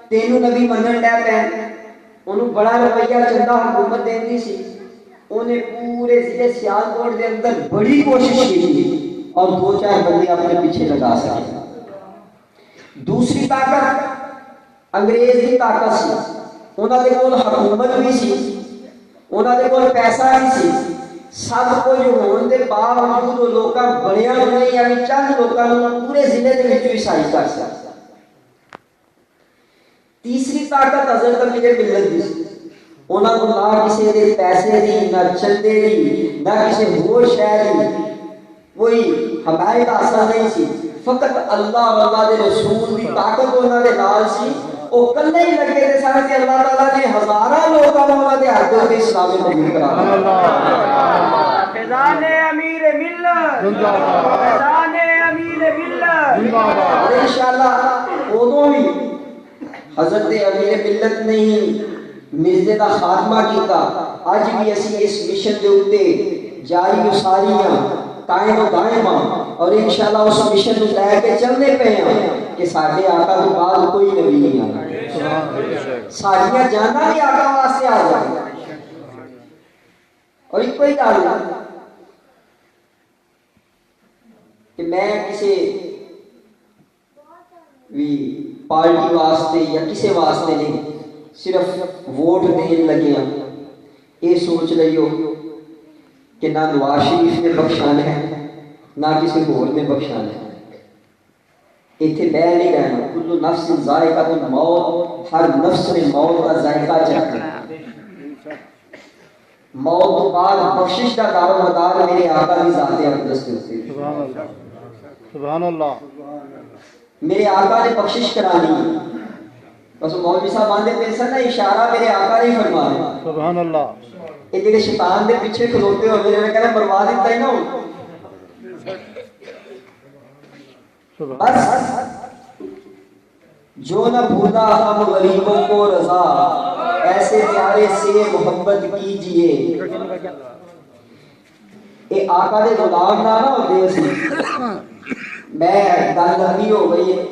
تینوں نبی منن لے پین۔ انہوں بڑا رویہ چندہ حکومت دیندی سی، انہیں پورے ضلع سیالکوٹ کے اندر بڑی کوشش کی اور 2-4 بندے اپنے پیچھے لگا سکے۔ دوسری طاقت انگریز کی طاقت سی، انہوں نے کول حکومت بھی سی، انہوں نے کول پیسہ بھی سی، سب کچھ ہونے کے باوجود وہ لوگ بڑیا نہیں یعنی چند لوگوں پورے ضلع کے عیسائی کر سکتا۔ تیسری طاقت حضرت امیر ملت دی، انہوں کو نہ کسی دے پیسے دی، نہ چندے دی، نہ کسی ہور شے دی کوئی حمایت حاصل نہیں سی، فقط اللہ اور اللہ دے رسول دی طاقت انہوں نے نال سی۔ وہ کلے ہی لگے تھے سارے کہ اللہ تعالیٰ نے ہزاراں لوگوں انہوں نے ہاتھ دے اسلام قبول کرا فیضان امیر ملت، فیضان امیر ملت۔ اور انشاءاللہ ادوں بھی حضرت امیر ملت نے مرزے کا خاتمہ کیتا، اج بھی اسی اس مشن دے اوتے جاری و ساریاں قائم و دائم اور انشاءاللہ اس مشن کو لے کے چلنے پے ہیں کہ ساڈے آقا تو بعد کوئی نبی نہیں آیا، ساڈیاں جانا بھی آقا واسطے آ جائے۔ اور ایک کوئی گل کہ میں کسی بھی پارٹی واسطے یا کسی واسطے نہیں، صرف ووٹ دین لگے ہیں، یہ سوچ رہی ہو کہ نہ نواز شریف نے بخشانا ہے نہ کسی اور نے بخشانا ہے، اتنے بہ نہیں رہنا، کل نفس ذائقۃ الموت، ہر نفس نے موت کا ذائقہ چکھنا، موت تو بعد بخشش کا دار و مدار میرے آقا کی ذات اقدس کے ہوتے ہیں۔ سبحان اللہ، میرے آقا نے بخشش کرانی ہے، بس مولوی صاحب آندے پیسہ نہ اشارہ میرے آقا نے فرمایا۔ سبحان اللہ، یہ جڑے شیطان دے پیچھے کھلوتے ہو میرے کہنا مروا دیتا ہی نہ ہو، بس جو نہ بھولا ہم غریبوں کو رضا، ایسے پیارے سے محبت کیجئے۔ اے آقا دے غلام نہ ہوتے اسی۔ میں گل لمبی ہو گئی ہے،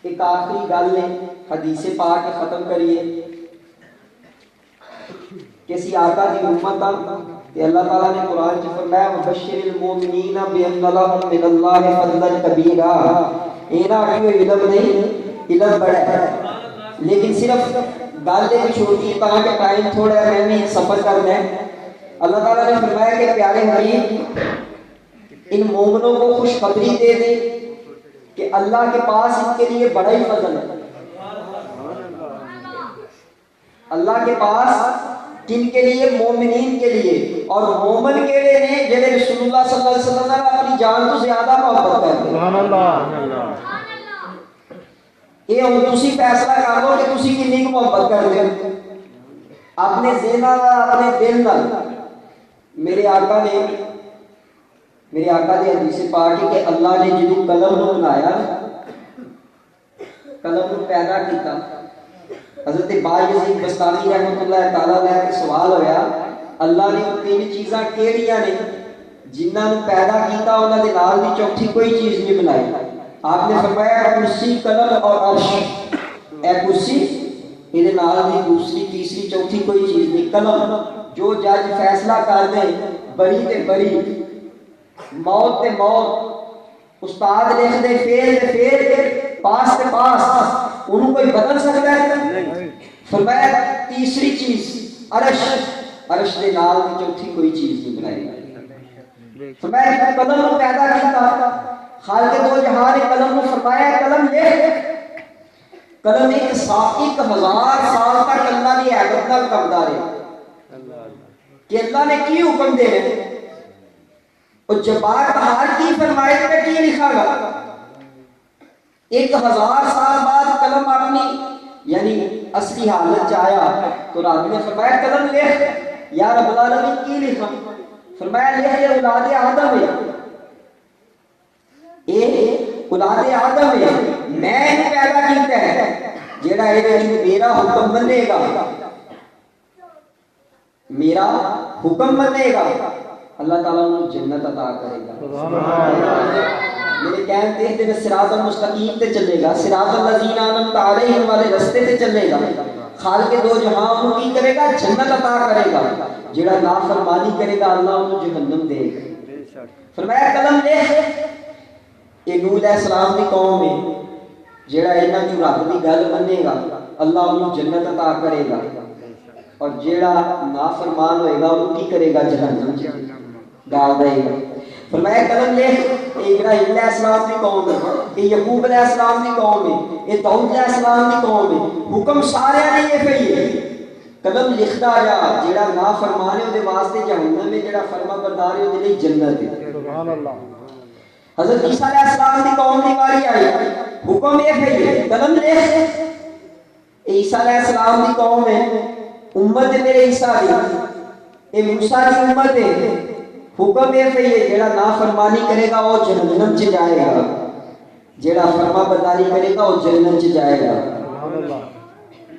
ایک آخری گل ہے حدیث پاک کے ختم کریے کسی آقا دی امت کہ اللہ تعالیٰ نے قرآن کی فرمایا وبشر المؤمنین بان لهم من اللہ فضلا کبیرا۔ اینا کوئی علم نہیں، علم بڑا ہے، لیکن صرف گل ایک چھوٹی تاکہ ٹائم تھوڑا ہے، میں بھی سفر کرنا ہے۔ اللہ تعالیٰ نے فرمایا کہ پیارے حبیب ان مومنوں کو خوشخبری دے دیں کہ اللہ کے پاس ان کے لیے بڑا ہی فضل ہے. اللہ کے پاس کن کے لیے؟ مومنین کے لیے. اور مومن کے لیے نے جنہیں رسول اللہ صلی اللہ علیہ وسلم نے اپنی جان تو زیادہ محبت کرتے. سبحان اللہ. یہ ہوں تسی فیصلہ کر لو کہ تسی کنی کو محبت کرتے ہو اپنے ذہن اپنے دل نال. میرے آقا نے حدیث پاک ہے کہ اللہ نے جدو قلم نو بنایا قلم نو پیدا کیتا حضرت بایزید بستامی رحمۃ اللہ تعالی علیہ کے سوال ہویا اللہ نے وہ تین چیزاں کیڑیاں نے جنہاں نو پیدا کیتا انہاں دے نال دی چوتھی کوئی چیز نہیں بنائی. آپ نے فرمایا کرسی قلم اور عرش. اے کرسی یہ نال دی دوسری تیسری چوتھی کوئی چیز نہیں. قلم جو جج فیصلہ کر دے بری تے بری موت تے موت استاد لکھ دے فیل تے فیل پاس تے پاس انہوں کوئی بدل سکتا ہے؟ فرمایا تیسری چیز عرش دے نال دی چوتھی کوئی چیز نہیں بنائی. فرمایا جب قلم کو پیدا کیتا خالق دو جہان نے قلم کو فرمایا قلم لکھ. قلم 1000 سال تک اللہ نے عبادت نال کردا رہا کہ اللہ نے کی حکم دے رہے اور جبار بہار کی فرمائش میں کی لکھا گا. 1000 سال بعد قلم اپنی یعنی اصلی حالت چاہیا تو رب نے فرمایا قلم لکھ. یا رب العالمین کی لکھا؟ فرمایا لکھ یہ اولاد آدم ہے. یہ اولاد آدم ہے میں انہیں پیدا کیتا ہے جیڑا میرا حکم منے گا میرا حکم منے گا اللہ تعالیٰ انہوں جنت عطا کرے گا. میرے کہتے ہیں کہ صراط المستقیم تے چلے گا صراط الذین انعمت علیہم والے رستے تے چلے گا. خالق دو جہاں انہوں کی کرے گا؟ جنت عطا کرے گا. جیڑا نافرمانی کرے گا اللہ انہوں جہنم دے گا. فرمایا قلم لکھ. یہ نوح علیہ السلام کی قوم ہے جیڑا انہاں جو رب دی گل منے گا اللہ انہوں جنت عطا کرے گا اور جیڑا نافرمان ہوئے گا وہ کی کرے گا؟ جہنم ڈال دے گا. فرمایا قلم لکھ. ابراہیم علیہ السلام کی قوم ہے یہ یعقوب علیہ السلام کی قوم ہے یہ داؤد علیہ السلام کی قوم ہے. حکم سارے نے یہ پئی ہے قلم لکھدا جا. جیڑا نافرمان ہے دے واسطے جہنم ہے جیڑا فرما بردار ہے دے لیے جنت ہے. سبحان اللہ. حضرت عیسیٰ علیہ السلام کی قوم کی باری آئی حکم یہ پئی ہے قلم لکھ. عیسیٰ علیہ السلام کی قوم ہے امت میرے عیسیٰ دی اے موسیٰ کی امت ہے. حکم یہ پئی ہے جیڑا نافرمانی کرے گا وہ جہنم چ جائے گا جیڑا فرما برداری کرے گا وہ جنت چ جائے گا.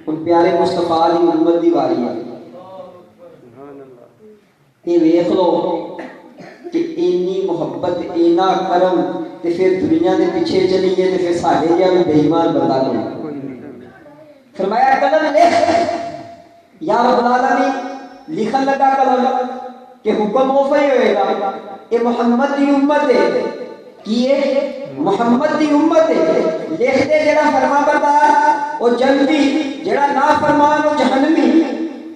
ان پیارے مصطفیٰ دی امت دی واری ہے. یہ ویکھ لو کہ اینی محبت اینا کرم تے پھر دنیا دے پیچھے چلیے تے پھر ساڈے جا بھی بے ایمان بندہ کوئی. فرمایا قلم لکھ. یا رب العالمین لکھن لگا قلم کہ حکم وہ پہ ہوئے گا یہ محمد دی امت ہے کیے محمد دی امت ہے. لکھ دے جڑا فرما بردار وہ جنتی جڑا نافرمان وہ جہنمی.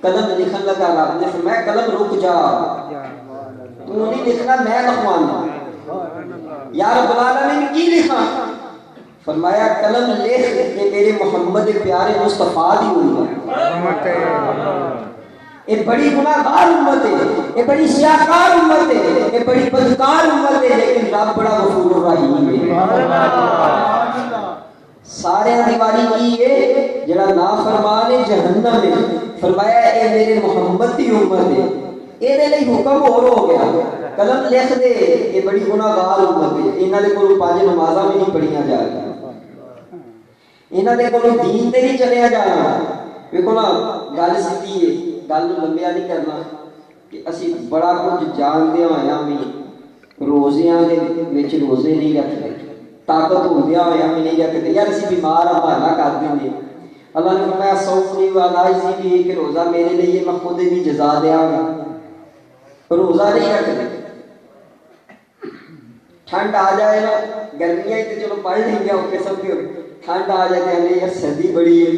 قلم لکھن لگا رب نے فرمایا قلم رک جا تو نہیں لکھنا میں لکھوانا. یا رب العالمین کی لکھا؟ فرمایا قلم لکھ کہ میرے محمد پیارے مصطفیٰ دی امت ہے. یہ بڑی گناہگار امت ہے یہ بڑی سیاہکار امت ہے یہ بڑی بدکار امت ہے لیکن رب بڑا غفور الرحیم ہے. سارے دیواری کی ہے جڑا نافرمان ہے جہنم ہے. فرمایا اے میرے محمد دی امت ہے یہ لئی حکم اور ہو گیا قلم لکھ دے. یہ بڑی گناہگار امت ہے انہاں دے کول 5 نمازاں بھی نہیں پڑھیاں جا رہی انہاں دے کول دین تے نہیں چلیا جانا. ویکھو نا گل سیدھی ہے گل لمبیا نہیں کرنا کہ اسی بڑا کچھ جانتے ہویا بھی روزیاں دے وچ روزے نہیں رکھتے طاقت ہوندیاں ہویا بھی نہیں رکھتے. یار اسی بیمار آ بہانا کر دیندے. اللہ نے فرمایا صوفنی والاجزی بھی کہ روزہ میرے لیے میں خود بھی جزا دیاں گا. روزہ نہیں رکھتے. ٹھنڈ آ جائے نا گرمیاں ہی تو چلو پڑھ لیں گے اوکے سب کے ٹھنڈ آ جائے کہ یار سردی بڑی ہے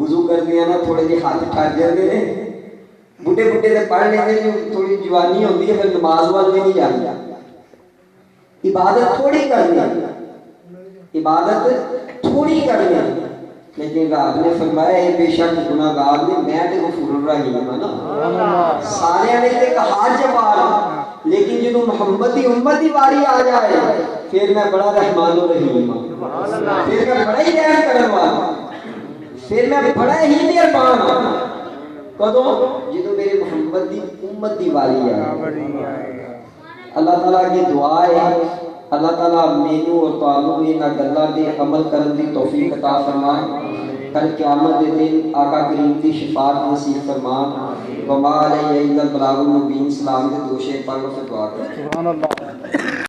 وضو کر دیا نا تھوڑے جی ہاتھ ٹھر جاتے ہیں بوٹے بوٹے سے پڑھ لیتے جو تھوڑی جوانی ہوتی ہے پھر نماز وال میں نہیں جانا. عبادت تھوڑی کرنی ہے، عبادت تھوڑی کرنی ہے، لیکن رب نے فرمایا اے بے شک گناہ گار نے میں تے غفور الرحیم ہوں نا. سارے نے تے کہا جواب، لیکن جب محمد کی امت کی واری آ جائے پھر میں بڑا رحمان الرحیم ہوں، پھر میں بڑا ہی رحم کرنے والا، پھر میں بڑا ہی مہربان ہوں. کدوں جدوں میرے محمد کی امت کی واری آئے. اللہ تعالیٰ کی دعا ہے اللہ تعالیٰ مینوں اور تانوں انہاں گلاں تے عمل کرن دی توفیق عطا فرمائے. کل قیامت دے دن آقا کریم کی شفاعت نصیب فرمان. وما علیہ الا البلاغ المبین. سلام دے دوشے پڑھ لو پھر دعا کرو. سبحان اللہ.